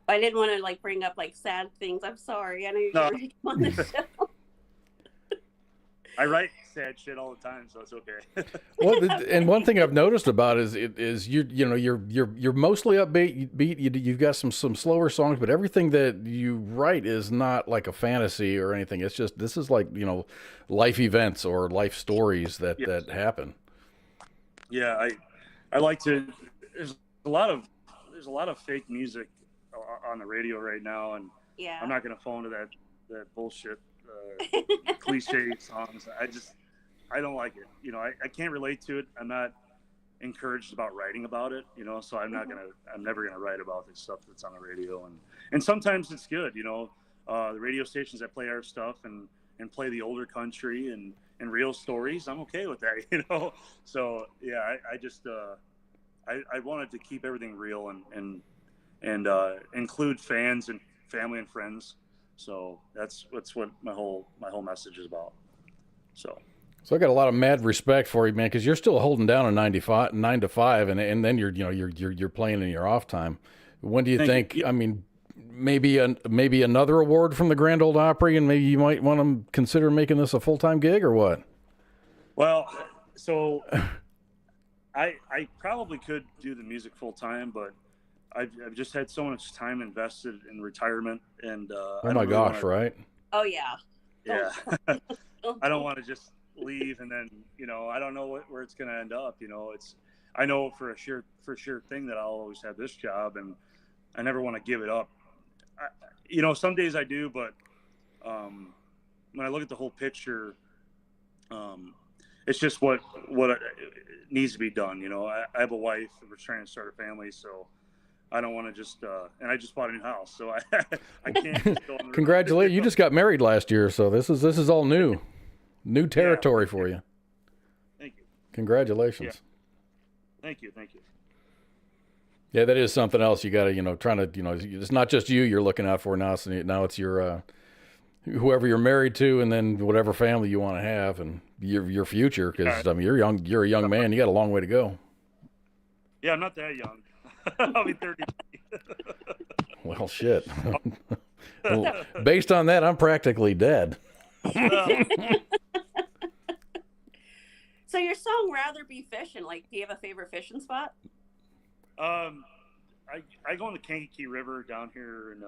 I didn't want to bring up sad things. I'm sorry. I know you're on the show. I write sad shit all the time, so it's okay. Well, and one thing I've noticed about is you're mostly upbeat. You've got some slower songs, but everything that you write is not like a fantasy or anything. It's just this is life events or life stories that happen. Yeah, I like to. There's a lot of fake music on the radio right now, and I'm not going to fall into that bullshit. Cliche songs. I don't like it. I can't relate to it. I'm not encouraged about writing about it, so I'm never gonna write about this stuff that's on the radio, and sometimes it's good, the radio stations that play our stuff and play the older country and real stories, I'm okay with that, so yeah, I just I wanted to keep everything real and include fans and family and friends. So that's what my whole message is about. So I got a lot of mad respect for you, man, because you're still holding down a 9 to 5, and then you're playing in your off time. When do you think? I mean, maybe another award from the Grand Ole Opry, and maybe you might want to consider making this a full-time gig, or what? Well, so I probably could do the music full time, but I've just had so much time invested in retirement, and oh my gosh, right? Oh yeah. Yeah. I don't want to just leave and then I don't know where it's going to end up. I know for sure thing that I'll always have this job, and I never want to give it up. some days I do, but when I look at the whole picture, it's just what needs to be done. I have a wife. We're trying to start a family, so I don't want to just and I just bought a new house, so I can't just go on the Congratulations! You just got married last year, so this is all new territory for you. Thank you. Congratulations. Yeah. Thank you. Yeah, that is something else. You got to, trying to, it's not just you're looking out for now. So now it's your, whoever you're married to, and then whatever family you want to have, and your future. Because you're a young man. You got a long way to go. Yeah, I'm not that young. I'll be 30. Well, shit. Well, based on that, I'm practically dead. So your song "Rather Be Fishing," do you have a favorite fishing spot? I go on the Kankakee River down here in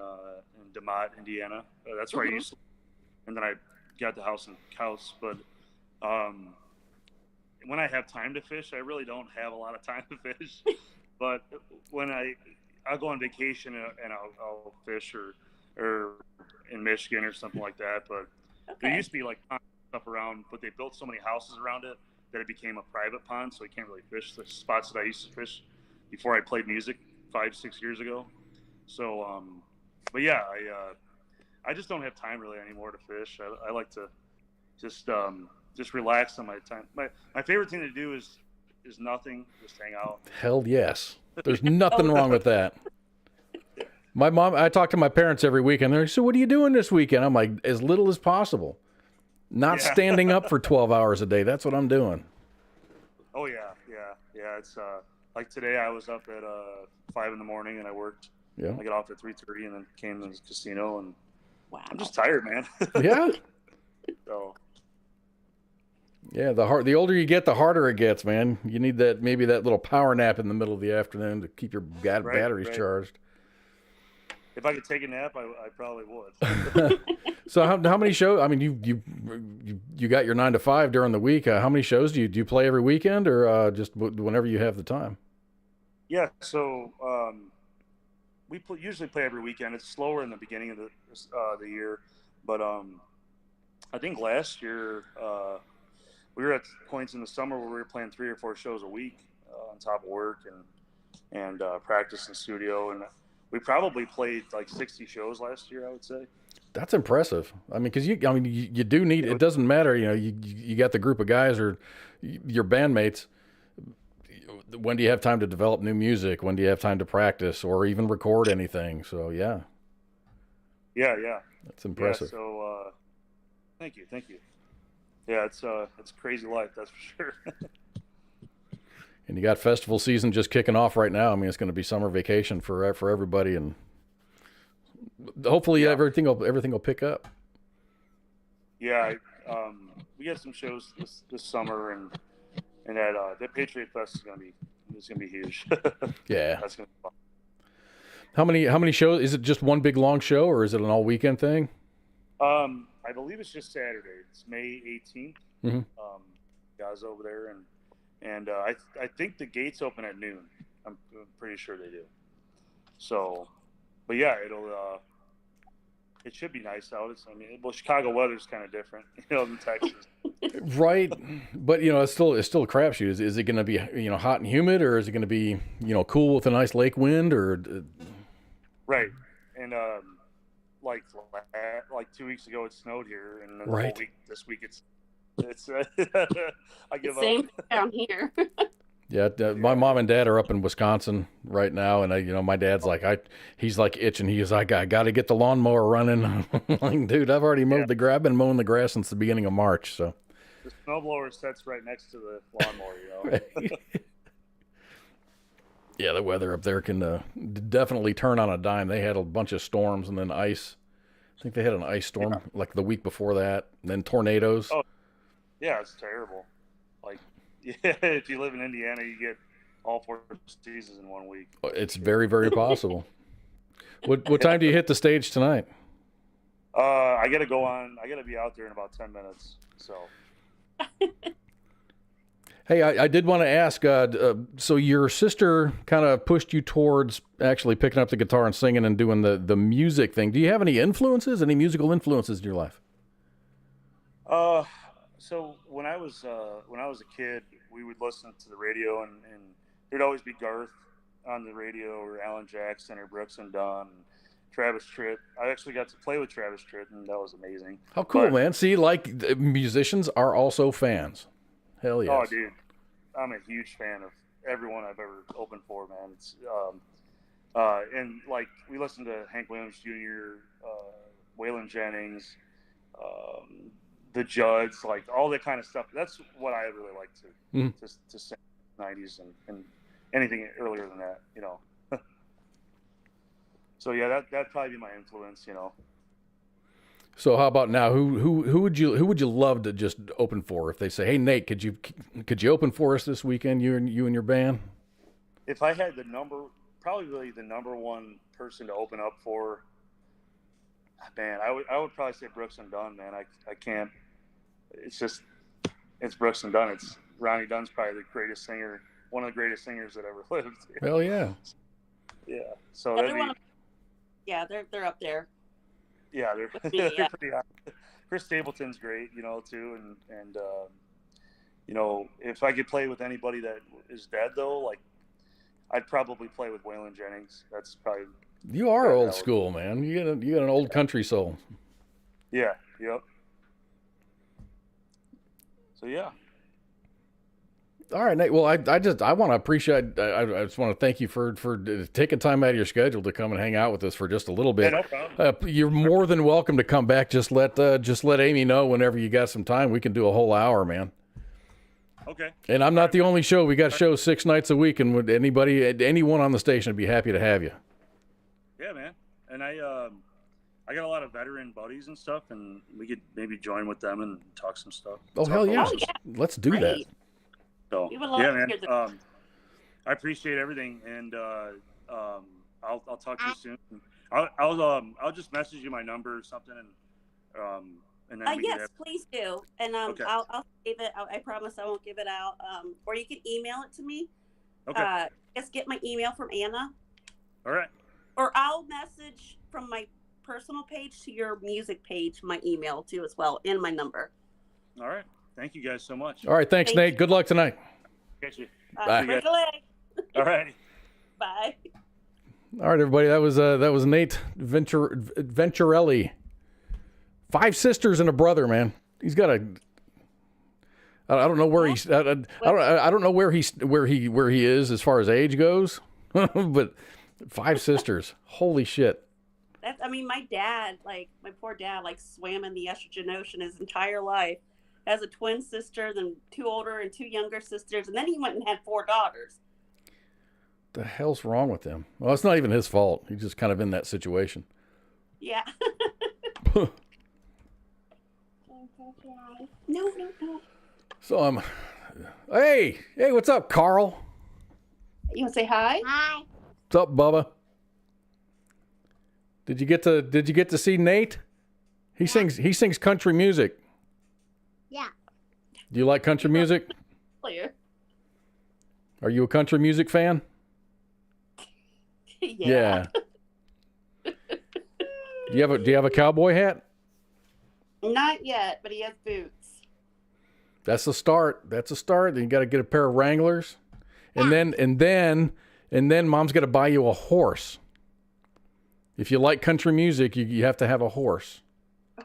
DeMott, Indiana. That's where I used to, and then I got the house in Couse. But when I have time to fish, I really don't have a lot of time to fish. But when I'll go on vacation and I'll fish or in Michigan or something like that. But there used to be stuff around, but they built so many houses around it that it became a private pond, so you can't really fish the spots that I used to fish before I played music 5-6 years ago. So, but yeah, I just don't have time really anymore to fish. I like to just relax on my time. My favorite thing to do is nothing, just hang out. Hell yes. There's nothing wrong with that. My mom, I talk to my parents every weekend. They're like, so what are you doing this weekend? I'm like, as little as possible. Not standing up for 12 hours a day. That's what I'm doing. Oh yeah. It's like today I was up at 5 a.m. and I worked. Yeah. I got off at 3:30 and then came to the casino, and wow. I'm just tired, man. Yeah. So. Yeah, the older you get, the harder it gets, man. You need that little power nap in the middle of the afternoon to keep your batteries charged. If I could take a nap, I probably would. So how many shows? I mean, you got your 9 to 5 during the week. How many shows do you play every weekend, or just whenever you have the time? Yeah, so we usually play every weekend. It's slower in the beginning of the year, but I think last year we were at points in the summer where we were playing 3 or 4 shows a week on top of work and practice in studio, and we probably played 60 shows last year, I would say. That's impressive. I mean, because you do need. It doesn't matter. You got the group of guys or your bandmates. When do you have time to develop new music? When do you have time to practice or even record anything? So yeah. Yeah. That's impressive. Yeah, so thank you. Yeah, it's crazy life, that's for sure. And you got festival season just kicking off right now. I mean, it's going to be summer vacation for everybody, and hopefully everything will pick up. Yeah, we got some shows this summer, and that Patriot Fest is going to be huge. Yeah, that's going to be fun. How many shows? Is it just one big long show, or is it an all weekend thing? I believe it's just Saturday. It's May 18th. Mm-hmm. Guys over there, and I think the gates open at noon. I'm pretty sure they do. So, but yeah, it should be nice out. Chicago weather's kind of different, than Texas. Right, but it's still a crapshoot. Is it going to be hot and humid, or is it going to be cool with a nice lake wind, or? Right, and like 2 weeks ago it snowed here, and the whole week this week it's I give Same up. down here. Yeah, my mom and dad are up in Wisconsin right now, and my dad's he's itching. He's like, I got to get the lawnmower running. I'm like, dude, I've already mowed the grass. I've been mowing the grass since the beginning of March. So the snowblower sits right next to the lawnmower, Right. Yeah, the weather up there can definitely turn on a dime. They had a bunch of storms and then ice. I think they had an ice storm the week before that, and then tornadoes. Oh, yeah, it's terrible. If you live in Indiana, you get all 4 seasons in 1 week. It's very, very possible. What time do you hit the stage tonight? I got to go on. I got to be out there in about 10 minutes. So. Hey, I did want to ask, so your sister kind of pushed you towards actually picking up the guitar and singing and doing the music thing. Do you have any influences, any musical influences in your life? So when I was a kid, we would listen to the radio, and there'd always be Garth on the radio, or Alan Jackson, or Brooks and Dunn, and Travis Tritt. I actually got to play with Travis Tritt, and that was amazing. How cool, man! See, like musicians are also fans. Hell yes. Oh, dude, I'm a huge fan of everyone I've ever opened for, man. It's and like we listened to Hank Williams Jr., Waylon Jennings, the Judds, like all that kind of stuff. That's what I really like to sing in the 90s and anything earlier than that, you know. So yeah, that'd probably be my influence, you know. So how about now? Who would you love to just open for if they say, "Hey Nate, could you open for us this weekend? You and your band." If I had probably the number one person to open up for, man, I would probably say Brooks and Dunn, man. I can't. It's Brooks and Dunn. It's Ronnie Dunn's probably the greatest singer, one of the greatest singers that ever lived. Hell yeah. Yeah. So yeah, they're up there. Yeah, they're pretty high. Chris Stapleton's great, you know, too, and you know, if I could play with anybody that is dead though, like I'd probably play with Waylon Jennings. That's probably. You are old school, man. You got an old country soul. Yeah. Yep. So yeah. All right, Nate. Well, I want to appreciate. I just want to thank you for taking time out of your schedule to come and hang out with us for just a little bit. Yeah, no problem. You're more than welcome to come back. Just let Amy know whenever you got some time. We can do a whole hour, man. Okay. And I'm not the only show. We got shows 6 nights a week, and would anyone on the station would be happy to have you. Yeah, man. And I got a lot of veteran buddies and stuff, and we could maybe join with them and talk some stuff. Oh hell yeah! Let's do that. So yeah, man. I appreciate everything, and I'll talk to you soon. I'll just message you my number or something, and then yes, please do. And okay. I'll save it. I promise I won't give it out. Or you can email it to me. Okay. Just get my email from Anna. All right. Or I'll message from my personal page to your music page, my email too as well, and my number. All right. Thank you guys so much. All right. Thanks, Nate. You. Good luck tonight. Catch you. Bye. Break a leg. All right. Bye. All right, everybody. That was Nate Venturelli. 5 sisters and a brother, man. He's got a. I don't know where he's. I don't know where he is as far as age goes, but 5 sisters. Holy shit. My dad, my poor dad, swam in the estrogen ocean his entire life. Has a twin sister, then 2 older and 2 younger sisters, and then he went and had 4 daughters. The hell's wrong with him? Well, it's not even his fault. He's just kind of in that situation. Yeah. No. So hey, what's up, Carl? You want to say hi? Hi. What's up, Bubba? Did you get to see Nate? He sings country music. Yeah. Do you like country music? Clear. Are you a country music fan? Yeah. Do you have a cowboy hat? Not yet, but he has boots. That's a start. Then you got to get a pair of Wranglers, and then Mom's got to buy you a horse. If you like country music, you have to have a horse.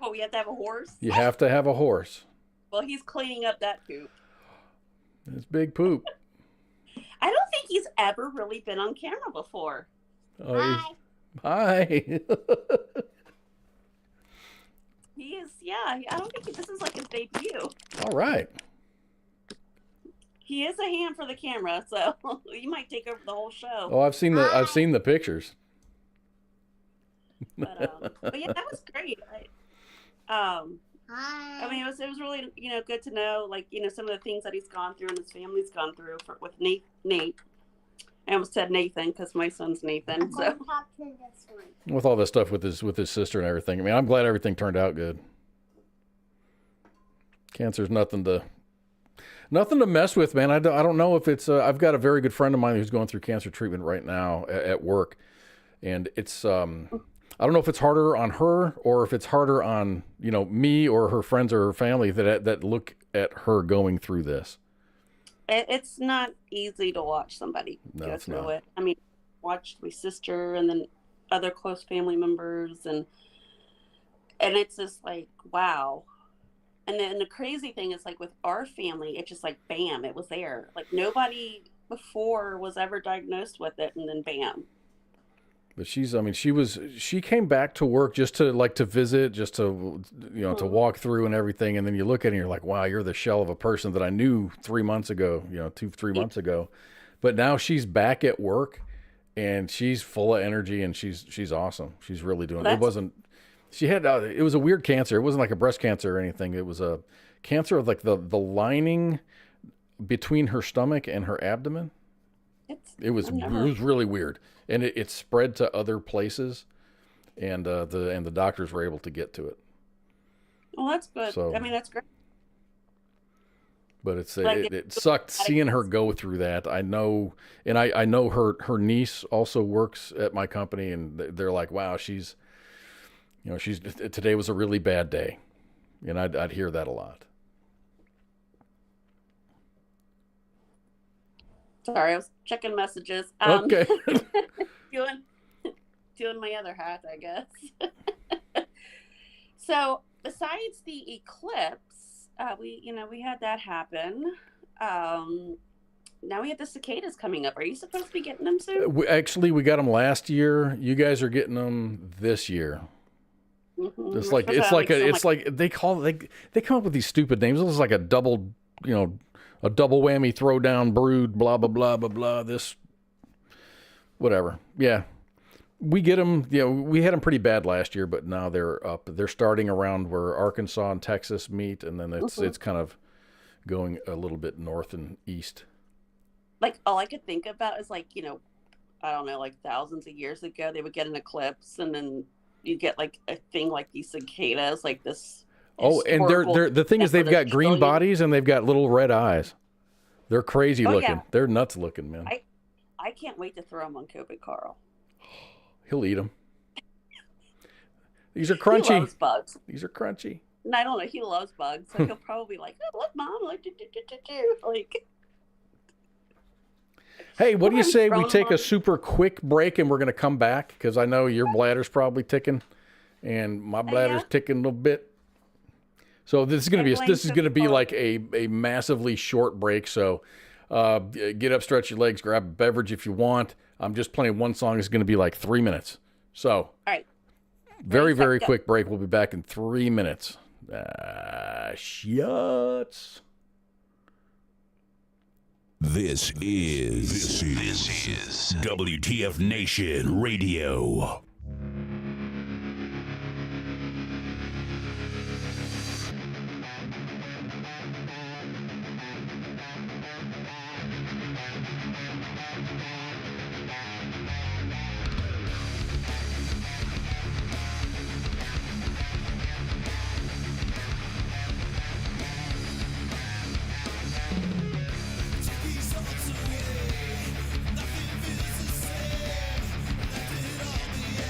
Oh, you have to have a horse? You have to have a horse. Well, he's cleaning up that poop. It's big poop. I don't think he's ever really been on camera before. Hi. Hi. He is, yeah. I don't think this is his debut. All right. He is a hand for the camera, so you might take over the whole show. Oh, I've seen the pictures. But yeah, that was great. Hi. It was really good to know some of the things that he's gone through and his family's gone through with Nate. I almost said Nathan because my son's Nathan. So Talk to this one. With all this stuff with his sister and everything. I'm glad everything turned out good. Cancer's nothing Nothing to mess with, man. I don't know if it's. I've got a very good friend of mine who's going through cancer treatment right now at work, and it's. I don't know if it's harder on her or if it's harder on me or her friends or her family that look at her going through this. It's not easy to watch somebody go through it. I mean, watched my sister and then other close family members, and it's just like, wow. And then the crazy thing is, like, with our family, it's just like, bam, it was there. Like, nobody before was ever diagnosed with it, and then bam. But she came back to work just to visit, just to, to walk through and everything. And then you look at it and you're like, wow, you're the shell of a person that I knew 3 months ago, 3 months ago. But now she's back at work and she's full of energy and she's awesome. She's really doing it. It was a weird cancer. It wasn't like a breast cancer or anything. It was a cancer of like the lining between her stomach and her abdomen. It was really weird. And it spread to other places, and the doctors were able to get to it. Well, that's good. So, I mean, that's great. But it sucked seeing her go through that. I know, and I know her niece also works at my company, and they're like, wow, she's today was a really bad day, and I'd hear that a lot. Sorry, I was checking messages. Okay. doing my other hat, I guess. So besides the eclipse, we had that happen. Now we have the cicadas coming up. Are you supposed to be getting them soon? We got them last year. You guys are getting them this year. Mm-hmm. It's like they come up with these stupid names. It was like a double whammy throwdown brood, blah, blah, blah, blah, blah, this, whatever. Yeah. We get them, we had them pretty bad last year, but now they're up. They're starting around where Arkansas and Texas meet, and then it's kind of going a little bit north and east. Like, all I could think about is, like, I don't know, like thousands of years ago, they would get an eclipse, and then you get, like, a thing like these cicadas, like this. Oh, and they're the thing is they've got green bodies and they've got little red eyes. They're crazy looking. Yeah. They're nuts looking, man. I can't wait to throw them on Kobe Carl. He'll eat them. These are crunchy. He loves bugs. These are crunchy. And I don't know. He loves bugs, so he'll probably be like, "Oh, look, Mom, like, like." Hey, what do you say we take a super quick break and we're going to come back, because I know your bladder's probably ticking, and my bladder's ticking a little bit. So this is going to be like a massively short break. So get up, stretch your legs, grab a beverage if you want. I'm just playing one song. It's going to be like 3 minutes. So all right, very, very quick break. We'll be back in 3 minutes. Shuts. This is WTF Nation Radio. Nothing feels the same. Left it all behind.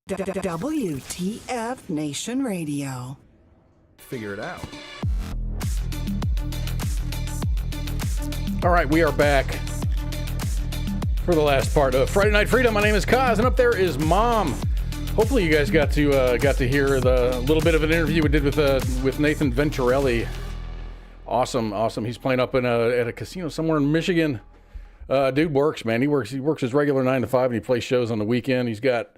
WTF Nation Radio. Figure it out. All right, we are back for the last part of Friday Night Freedom. My name is Kaz, and up there is Mom. Hopefully, you guys got to hear the little bit of an interview we did with Nathan Venturelli. Awesome. He's playing up at a casino somewhere in Michigan. Dude works, man. He works his regular 9 to 5, and he plays shows on the weekend. He's got.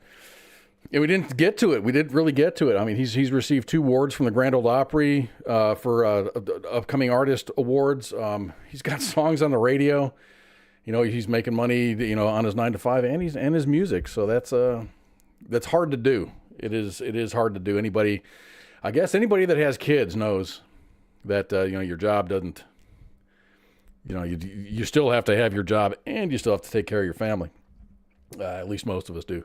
And we didn't get to it. We didn't really get to it. I mean, he's received 2 awards from the Grand Ole Opry for upcoming artist awards. He's got songs on the radio. You know, he's making money, you know, on his 9 to 5 and his music. So that's hard to do. It is hard to do. Anybody that has kids knows that you know, your job doesn't. You know, you still have to have your job, and you still have to take care of your family. At least most of us do.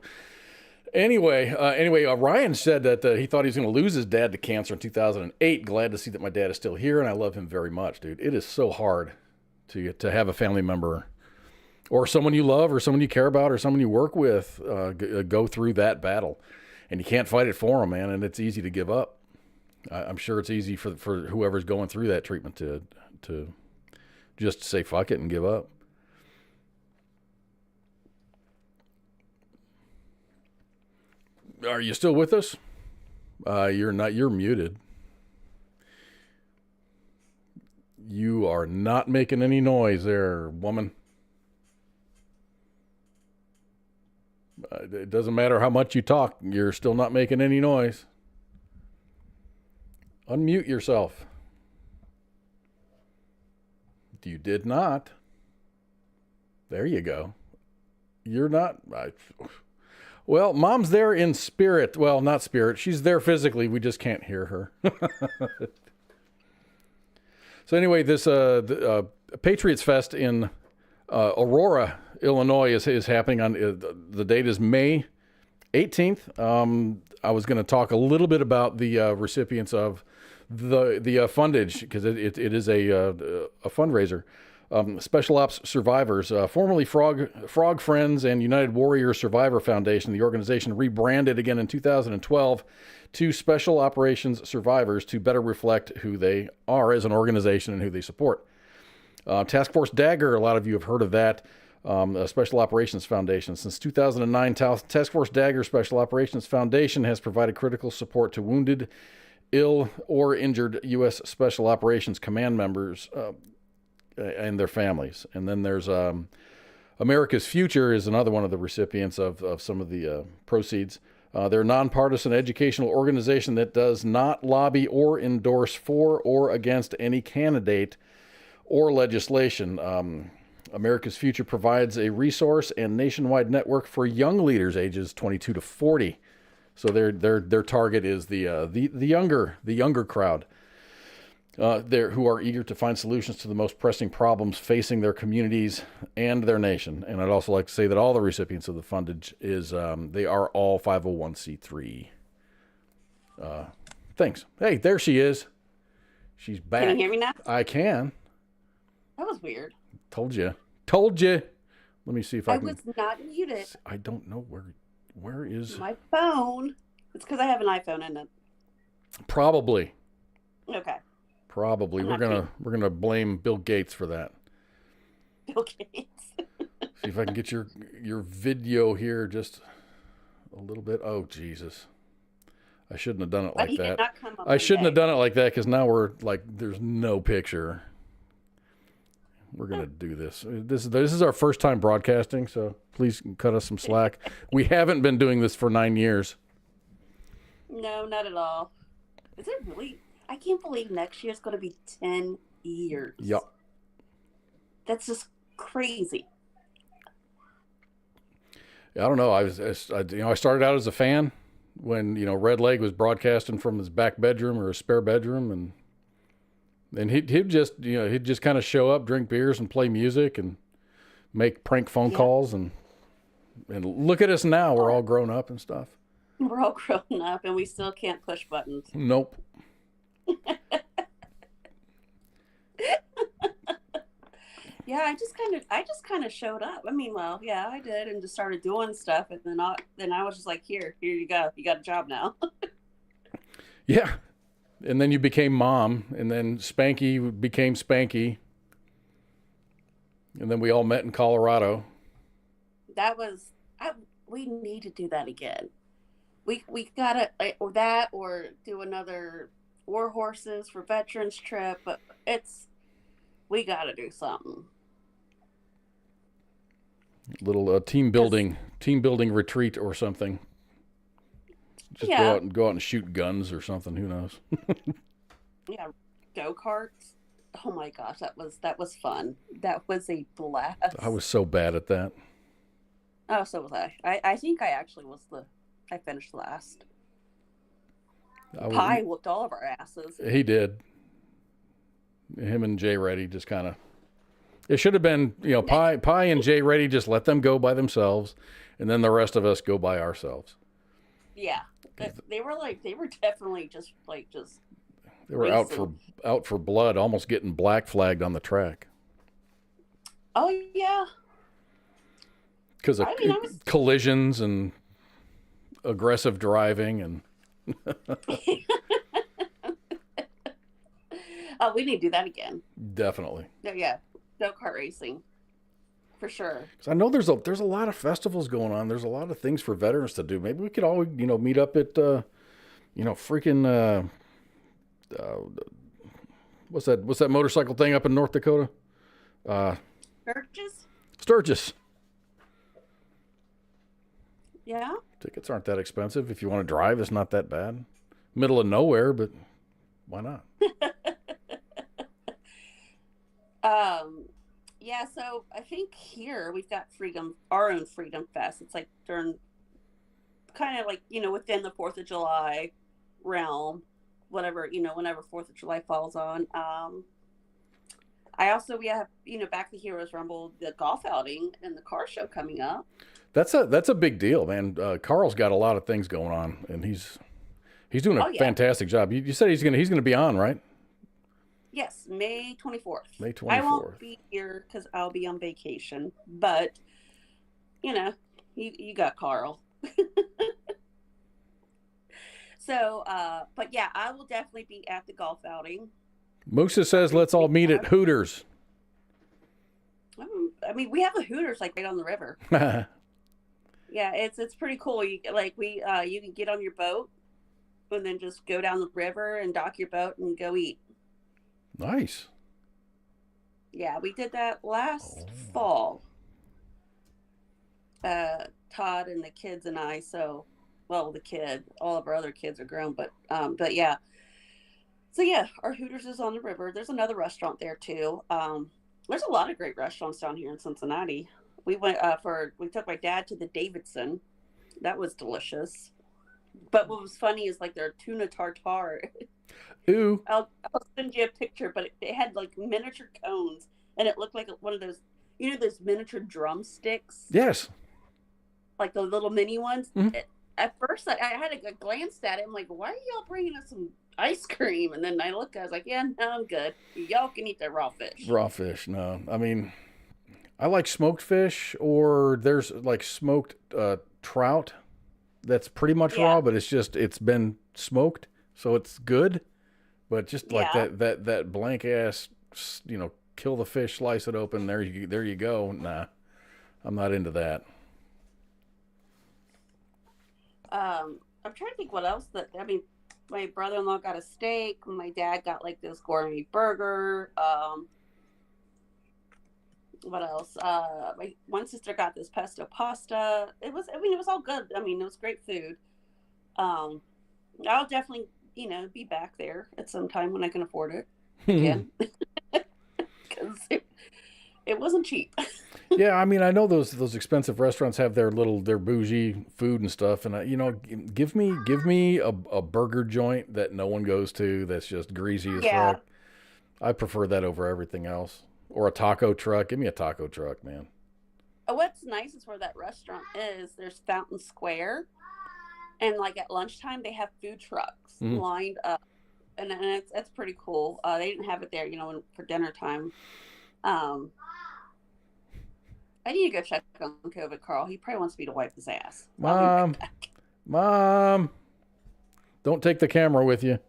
Anyway, Ryan said that he thought he was going to lose his dad to cancer in 2008. Glad to see that my dad is still here, and I love him very much, dude. It is so hard to have a family member or someone you love or someone you care about or someone you work with go through that battle, and you can't fight it for them, man, and it's easy to give up. I'm sure it's easy for whoever's going through that treatment to just say fuck it and give up. Are you still with us? You're not. You're muted. You are not making any noise there, woman. It doesn't matter how much you talk. You're still not making any noise. Unmute yourself. You did not. There you go. You're not. Well, Mom's there in spirit. Well, not spirit. She's there physically. We just can't hear her. So anyway, this Patriots Fest in Aurora, Illinois is happening on, the date is May 18th. I was going to talk a little bit about the recipients of the fundage, because it is a fundraiser. Special Ops Survivors, formerly Frog Friends and United Warrior Survivor Foundation. The organization rebranded again in 2012 to Special Operations Survivors to better reflect who they are as an organization and who they support. Task Force Dagger, a lot of you have heard of that. A Special Operations Foundation. Since 2009, Task Force Dagger Special Operations Foundation has provided critical support to wounded, ill, or injured U.S. Special Operations Command members and their families. And then there's America's Future is another one of the recipients of some of the proceeds. They're a nonpartisan educational organization that does not lobby or endorse for or against any candidate or legislation. America's Future provides a resource and nationwide network for young leaders ages 22 to 40. So their target is the younger crowd. Who are eager to find solutions to the most pressing problems facing their communities and their nation. And I'd also like to say that all the recipients of the fundage they are all 501c3. Thanks. Hey, there she is. She's back. Can you hear me now? I can. That was weird. Told you. Let me see if I can. I was not muted. I don't know where is my phone. It's because I have an iPhone in it. Probably. Okay. Probably. We're gonna blame Bill Gates for that. Bill Gates. See if I can get your video here just a little bit. Oh Jesus. I shouldn't have done it like that. I shouldn't have done it like that, because now we're like, there's no picture. We're gonna do this. This is our first time broadcasting, so please cut us some slack. We haven't been doing this for 9 years. No, not at all. Is it really? I can't believe next year is going to be 10 years. Yep. That's just crazy. I don't know. I started out as a fan when, Red Leg was broadcasting from his back bedroom or his spare bedroom, and he'd just kind of show up, drink beers, and play music, and make prank phone calls, and look at us now. We're all grown up and stuff. We're all grown up, and we still can't push buttons. Nope. Yeah, I just kind of showed up. I mean, well, yeah, I did, and just started doing stuff, and then I was just like, here you go, you got a job now. Yeah. And then you became mom, and then Spanky became Spanky. And then we all met in Colorado. We need to do that again. We gotta or that or do another war horses for veterans trip, but we gotta do something. Little team building retreat or something. Just Yeah. go out and shoot guns or something. Who knows? Yeah, go-karts. Oh my gosh, that was fun. That was a blast. I was so bad at that. Oh, so was I. I think I actually I finished last. Pie whooped all of our asses. He did. Him and Jay Reddy just kind of. It should have been, Pie and Jay Reddy, just let them go by themselves, and then the rest of us go by ourselves. Yeah, they were definitely just They were out for blood, almost getting black flagged on the track. Oh yeah. Because of collisions and aggressive driving and. Oh, we need to do that again. Definitely. Yeah, go-kart racing, for sure. Because I know there's a lot of festivals going on. There's a lot of things for veterans to do. Maybe we could all meet up at freaking what's that motorcycle thing up in North Dakota? Sturgis. Yeah. Tickets aren't that expensive. If you want to drive, it's not that bad. Middle of nowhere, but why not? Yeah, so I think here we've got our own Freedom Fest. It's like during kind of like, within the 4th of July realm, whenever 4th of July falls on. We have, back to Heroes Rumble, the golf outing and the car show coming up. That's a big deal, man. Carl's got a lot of things going on, and he's doing a fantastic job. You said he's gonna be on, right? Yes, May 24th. May 24th. I won't be here because I'll be on vacation, but you got Carl. So, but yeah, I will definitely be at the golf outing. Musa says let's all meet at Hooters. I mean, we have a Hooters like right on the river. Yeah, it's pretty cool. You can get on your boat and then just go down the river and dock your boat and go eat. Nice. Yeah, we did that last fall. Todd and the kids and I. So, well, all of our other kids are grown, but yeah. So yeah, our Hooters is on the river. There's another restaurant there too. There's a lot of great restaurants down here in Cincinnati. We went we took my dad to the Davidson. That was delicious. But what was funny is like their tuna tartare. Ooh. I'll send you a picture, but it had like miniature cones, and it looked like one of those, those miniature drumsticks. Yes. Like the little mini ones. Mm-hmm. At first, I had a glance at it. I'm like, why are y'all bringing us some ice cream? And then I was like, yeah, no, I'm good. Y'all can eat the raw fish. Raw fish, no. I mean, I like smoked fish, or there's like smoked trout. That's pretty much raw, but it's been smoked, so it's good. But just like that blank ass, kill the fish, slice it open. There you go. Nah, I'm not into that. I'm trying to think what else my brother-in-law got a steak. My dad got like this gourmet burger. What else? My one sister got this pesto pasta. It was all good. I mean, it was great food. I'll definitely, be back there at some time when I can afford it again. Because it wasn't cheap. Yeah, I mean, I know those expensive restaurants have their bougie food and stuff, and give me a burger joint that no one goes to that's just greasy as fuck. I prefer that over everything else. Or a taco truck. Give me a taco truck, man. What's nice is where that restaurant is. There's Fountain Square, and like at lunchtime they have food trucks lined up, and it's pretty cool. They didn't have it there, for dinner time. I need to go check on COVID, Carl. He probably wants me to wipe his ass. Mom, don't take the camera with you.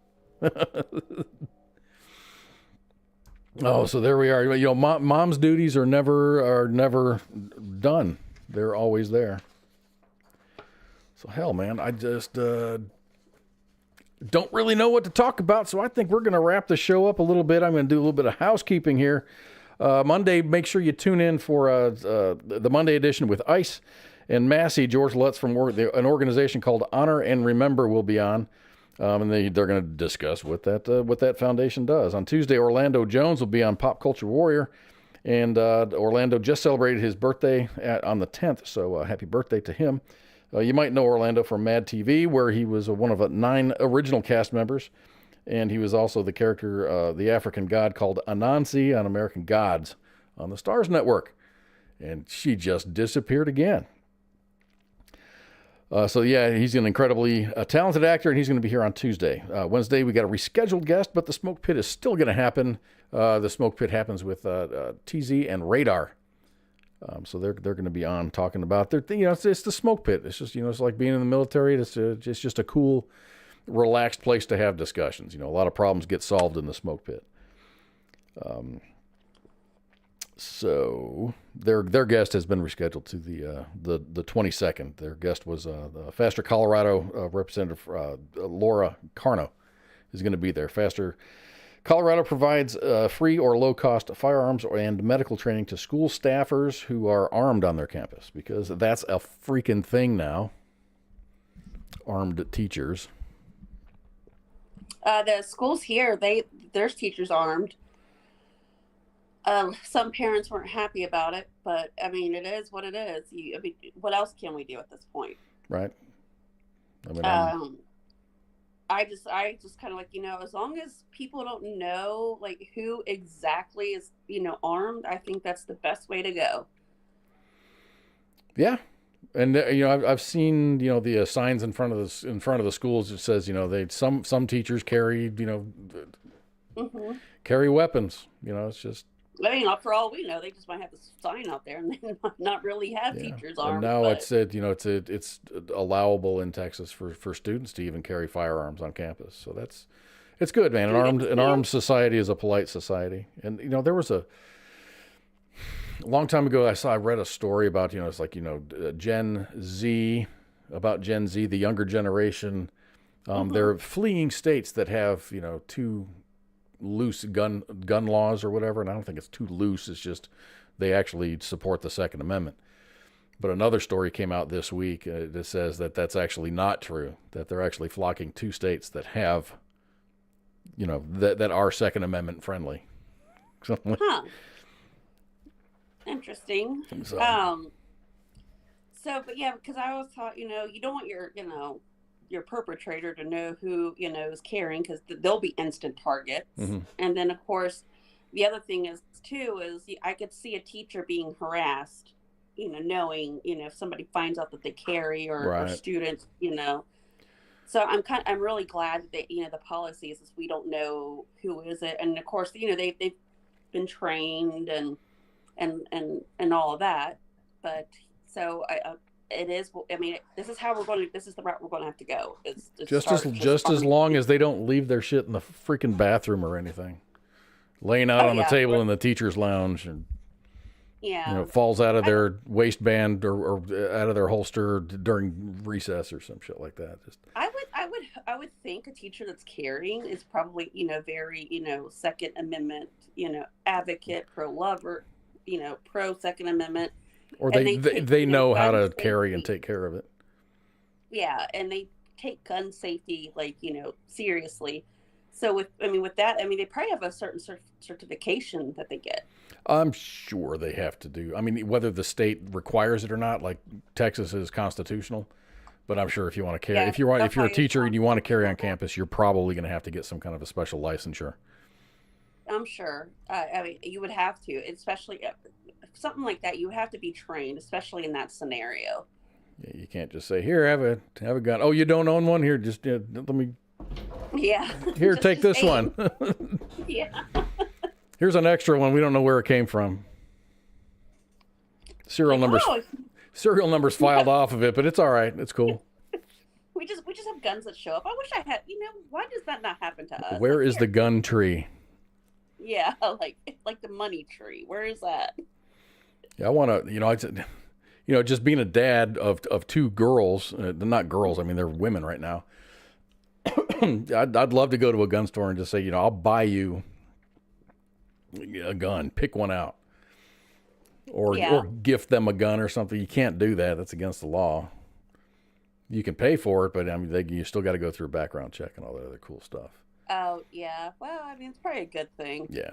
Oh, so there we are. You know, mom's duties are never done. They're always there. So hell, man, I just don't really know what to talk about. So I think we're going to wrap the show up a little bit. I'm going to do a little bit of housekeeping here. Monday, make sure you tune in for the Monday edition with Ice and Massey. George Lutz from an organization called Honor and Remember will be on. And they're going to discuss what that foundation does. On Tuesday, Orlando Jones will be on Pop Culture Warrior. And Orlando just celebrated his birthday on the 10th, so happy birthday to him. You might know Orlando from Mad TV, where he was one of 9 original cast members. And he was also the character, the African god called Anansi on American Gods on the Stars Network. And she just disappeared again. So yeah, he's an incredibly talented actor, and he's going to be here on Tuesday. Wednesday, we got a rescheduled guest, but the Smoke Pit is still going to happen. The Smoke Pit happens with TZ and Radar. So they're going to be on talking about their thing. You know, it's the Smoke Pit. It's just, you know, it's like being in the military. It's just a cool, relaxed place to have discussions. You know, a lot of problems get solved in the Smoke Pit. So their guest has been rescheduled to the 22nd. Their guest was the Faster Colorado Representative Laura Carno is going to be there. Faster Colorado provides free or low-cost firearms and medical training to school staffers who are armed on their campus, because that's a freaking thing now. Armed teachers. The schools here, there's teachers armed. Some parents weren't happy about it, but I mean, it is what it is. I mean, what else can we do at this point? Right. I mean, I just kind of like, you know, as long as people don't know like who exactly is, you know, armed, I think that's the best way to go. Yeah. And you know, I've seen, you know, the signs in front of the schools that says, you know, some teachers carry, you know, carry weapons. You know, it's just. I mean, for all we know, they just might have the sign out there and they might not really have teachers armed. And now it's allowable in Texas for students to even carry firearms on campus. So it's good, man. An armed society is a polite society. And you know, there was a long time ago I read a story about, you know, it's like, you know, Gen Z, the younger generation. They're fleeing states that have, you know, too loose gun laws or whatever, and I don't think it's too loose. It's just they actually support the Second Amendment. But another story came out this week that says that that's actually not true, that they're actually flocking to states that have, you know, that are Second Amendment friendly. Interesting. But yeah, because I always thought, you know, you don't want your perpetrator to know who, you know, is carrying, because they'll be instant targets. And then of course the other thing is I could see a teacher being harassed, you know, knowing, you know, if somebody finds out that they carry or students, you know. So I'm really glad that you know, the policy is we don't know who is it, and of course, you know, they've been trained and all of that. But so it is. I mean, this is the route we're going to have to go. Just as long as they don't leave their shit in the freaking bathroom or anything, laying out on the table in the teacher's lounge, and you know, falls out of their waistband or out of their holster during recess or some shit like that. I would think a teacher that's carrying is probably, you know, very, you know, Second Amendment, you know, advocate, pro-lover, you know, pro-Second Amendment. Or they know how to carry and take care of it. Yeah, and they take gun safety, like, you know, seriously. So with that, they probably have a certain certification that they get. I'm sure they have to do. I mean, whether the state requires it or not, like Texas is constitutional, but I'm sure if you want to carry, if you're a teacher and you want to carry on campus, you're probably going to have to get some kind of a special licensure. I'm sure. I mean, you would have to, especially something like that. You would have to be trained, especially in that scenario. Yeah, you can't just say, "Here, have a gun." Oh, you don't own one? Here, just let me. Yeah. Here, take this one. Yeah. Here's an extra one. We don't know where it came from. Serial numbers filed off of it, but it's all right. It's cool. We just have guns that show up. I wish I had. Why does that not happen to us? Where is the gun tree? Yeah, like the money tree. Where is that? Yeah, I want to. Just being a dad of two girls. They're not girls. I mean, they're women right now. I'd love to go to a gun store and just say, I'll buy you a gun. Pick one out. Or gift them a gun or something. You can't do that. That's against the law. You can pay for it, but you still got to go through a background check and all that other cool stuff. Oh, yeah. Well, it's probably a good thing. Yeah.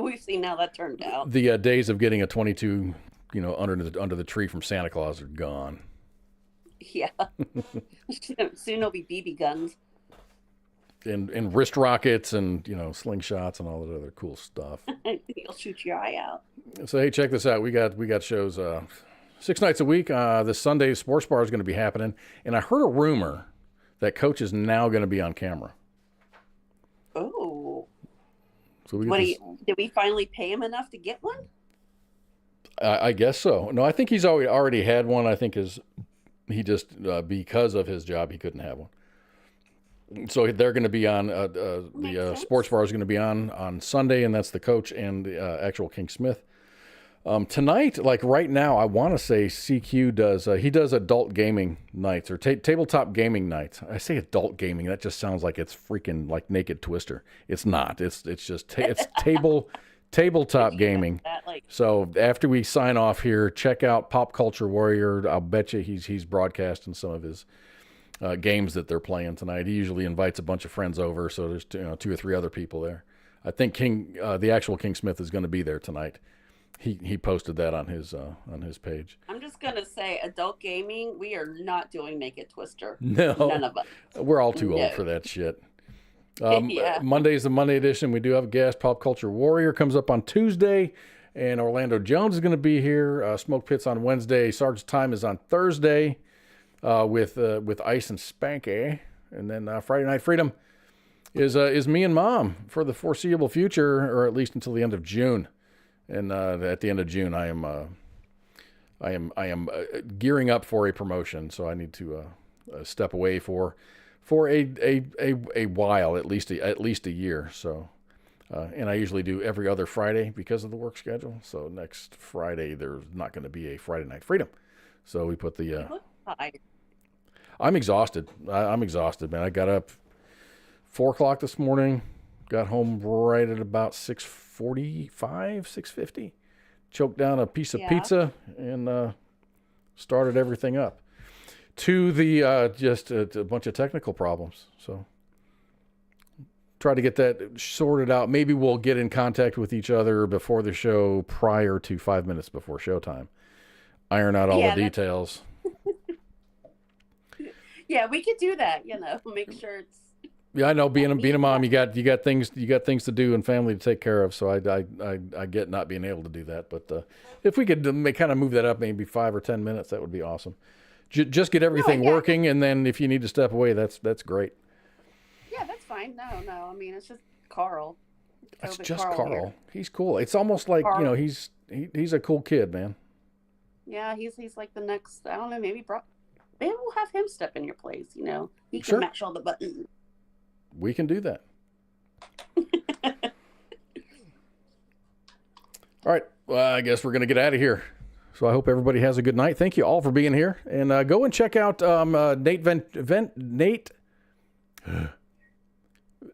We've seen how that turned out. The days of getting a 22, under the tree from Santa Claus are gone. Yeah. Soon there'll be BB guns. And wrist rockets and, slingshots and all that other cool stuff. He'll shoot your eye out. So, hey, check this out. We got shows 6 nights a week. This Sunday, Sports Bar is going to be happening. And I heard a rumor that Coach is now going to be on camera. Oh. So did we finally pay him enough to get one? I guess so. No, I think he's already had one. I think he just, because of his job, he couldn't have one. So they're going to be on, the Sports Bar is going to be on Sunday, and that's the Coach and the actual King Smith. Tonight, like right now, I want to say CQ does adult gaming nights or tabletop gaming nights. I say adult gaming. That just sounds like it's freaking like Naked Twister. It's not. It's just it's tabletop gaming. So after we sign off here, check out Pop Culture Warrior. I'll bet you he's broadcasting some of his games that they're playing tonight. He usually invites a bunch of friends over, so there's 2 or 3 other people there. I think the actual King Smith is going to be there tonight. He posted that on his page. I'm just gonna say, adult gaming, we are not doing Naked Twister. No, none of us. We're all too old for that shit. Monday's the Monday edition. We do have a guest. Pop Culture Warrior comes up on Tuesday, and Orlando Jones is going to be here. Smoke Pits on Wednesday. Sergeant's Time is on Thursday with Ice and Spanky, and then Friday Night Freedom is me and Mom for the foreseeable future, or at least until the end of June. And at the end of June, I am gearing up for a promotion, so I need to step away for a while, at least a year. So, and I usually do every other Friday because of the work schedule. So next Friday there's not going to be a Friday Night Freedom. So we put the. I'm exhausted. I'm exhausted, man. I got up 4:00 this morning. Got home right at about 6:45, 6:50. Choked down a piece of pizza and started everything up. To the just a bunch of technical problems. So try to get that sorted out. Maybe we'll get in contact with each other before the show, prior to 5 minutes before showtime. Iron out all the details. Yeah, we could do that. Make sure it's. Yeah, I know. Being a mom, you got things to do and family to take care of. So I get not being able to do that. But if we could kind of move that up, maybe 5 or 10 minutes, that would be awesome. Just get everything working, and then if you need to step away, that's great. Yeah, that's fine. No. I mean, it's just Carl. It's just Carl. He's cool. It's almost like Carl. He's a cool kid, man. Yeah, he's like the next. I don't know. Maybe we'll have him step in your place. He can match all the buttons. We can do that. All right. Well, I guess we're going to get out of here. So I hope everybody has a good night. Thank you all for being here. And go and check out Nate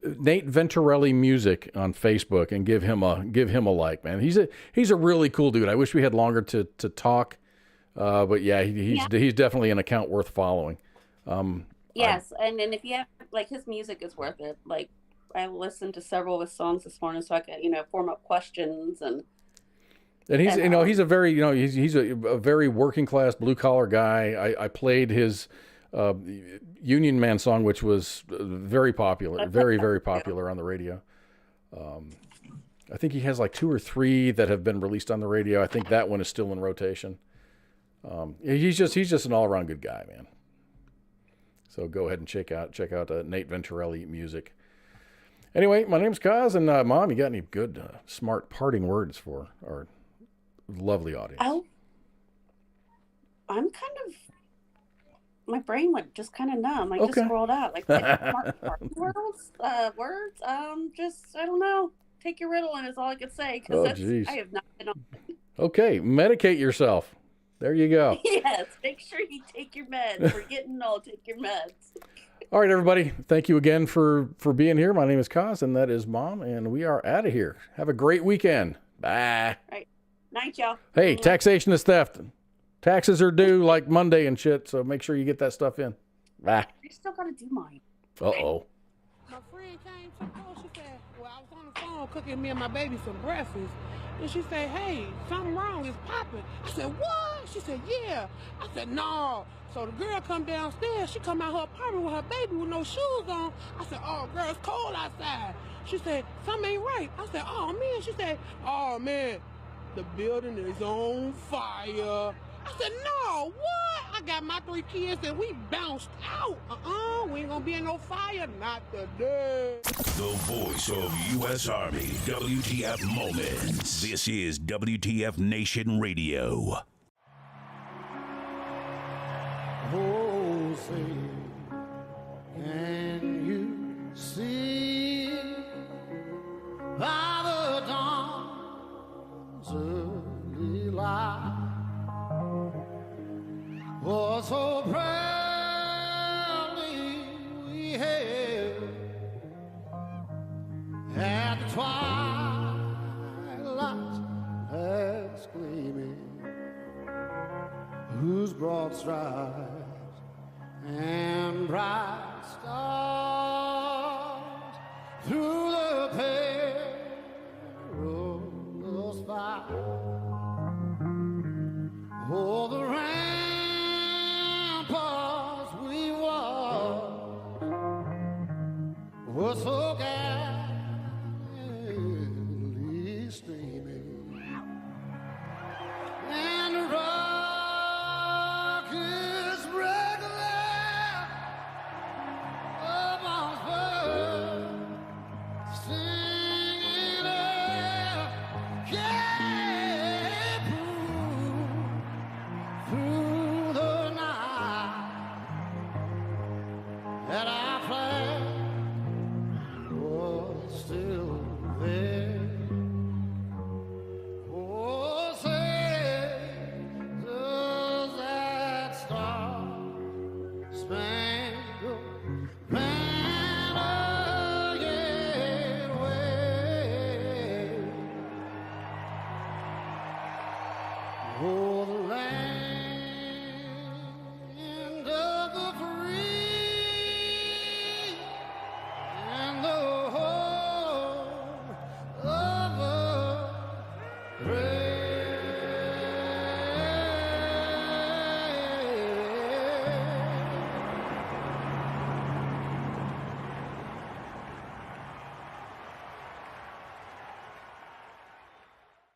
Venturelli Music on Facebook and give him a like, man. He's a really cool dude. I wish we had longer to talk. But yeah, he's definitely an account worth following. Yes, and if you have, his music is worth it. I listened to several of his songs this morning, so I could, form up questions and he's he's a very he's a very working class blue collar guy. I played his Union Man song, which was very popular, very very popular on the radio. I think he has 2 or 3 that have been released on the radio. I think that one is still in rotation. He's just an all around good guy, man. So go ahead and check out Nate Venturelli Music. Anyway, my name's Kaz, and Mom, you got any good, smart parting words for our lovely audience. Oh, I'm kind of, my brain went just kind of numb. I just scrolled out. Like words, just, I don't know. Take your Ritalin is all I could say. Because I have not been on. Okay, medicate yourself. There you go. Yes, make sure you take your meds. We're getting old. Take your meds. All right, everybody. Thank you again for being here. My name is Kaz, and that is Mom, and we are out of here. Have a great weekend. Bye. All right. Night, y'all. Hey, taxation is theft. Taxes are due like Monday and shit, so make sure you get that stuff in. Bye. You still got to do mine. Uh-oh. My friend came to the door. She said, well, I was on the phone cooking me and my baby some breakfast. And she said, hey, something wrong. It's popping. I said, what? She said, yeah. I said, no. So the girl come downstairs. She come out her apartment with her baby with no shoes on. I said, oh, girl, it's cold outside. She said, something ain't right. I said, oh, man. She said, oh, man, the building is on fire. I said, no, what? I got my 3 kids and we bounced out. We ain't gonna be in no fire, not today. The voice of U.S. Army, WTF Moments. This is WTF Nation Radio. Oh, say, can you see by the dawn's early light? Oh, so proudly we hailed at the twilight's last gleaming, whose broad stripes and bright stars through the perilous fight. Oh, the ramparts we walked were so gallantly streaming, and the rockets regular amongst birds singing out, yeah, through the night that our flag was still there. Oh, say, does that star-spangled banner yet wave? Oh, the land of the free and the home of the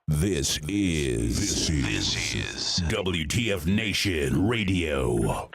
This is WTF Nation Radio.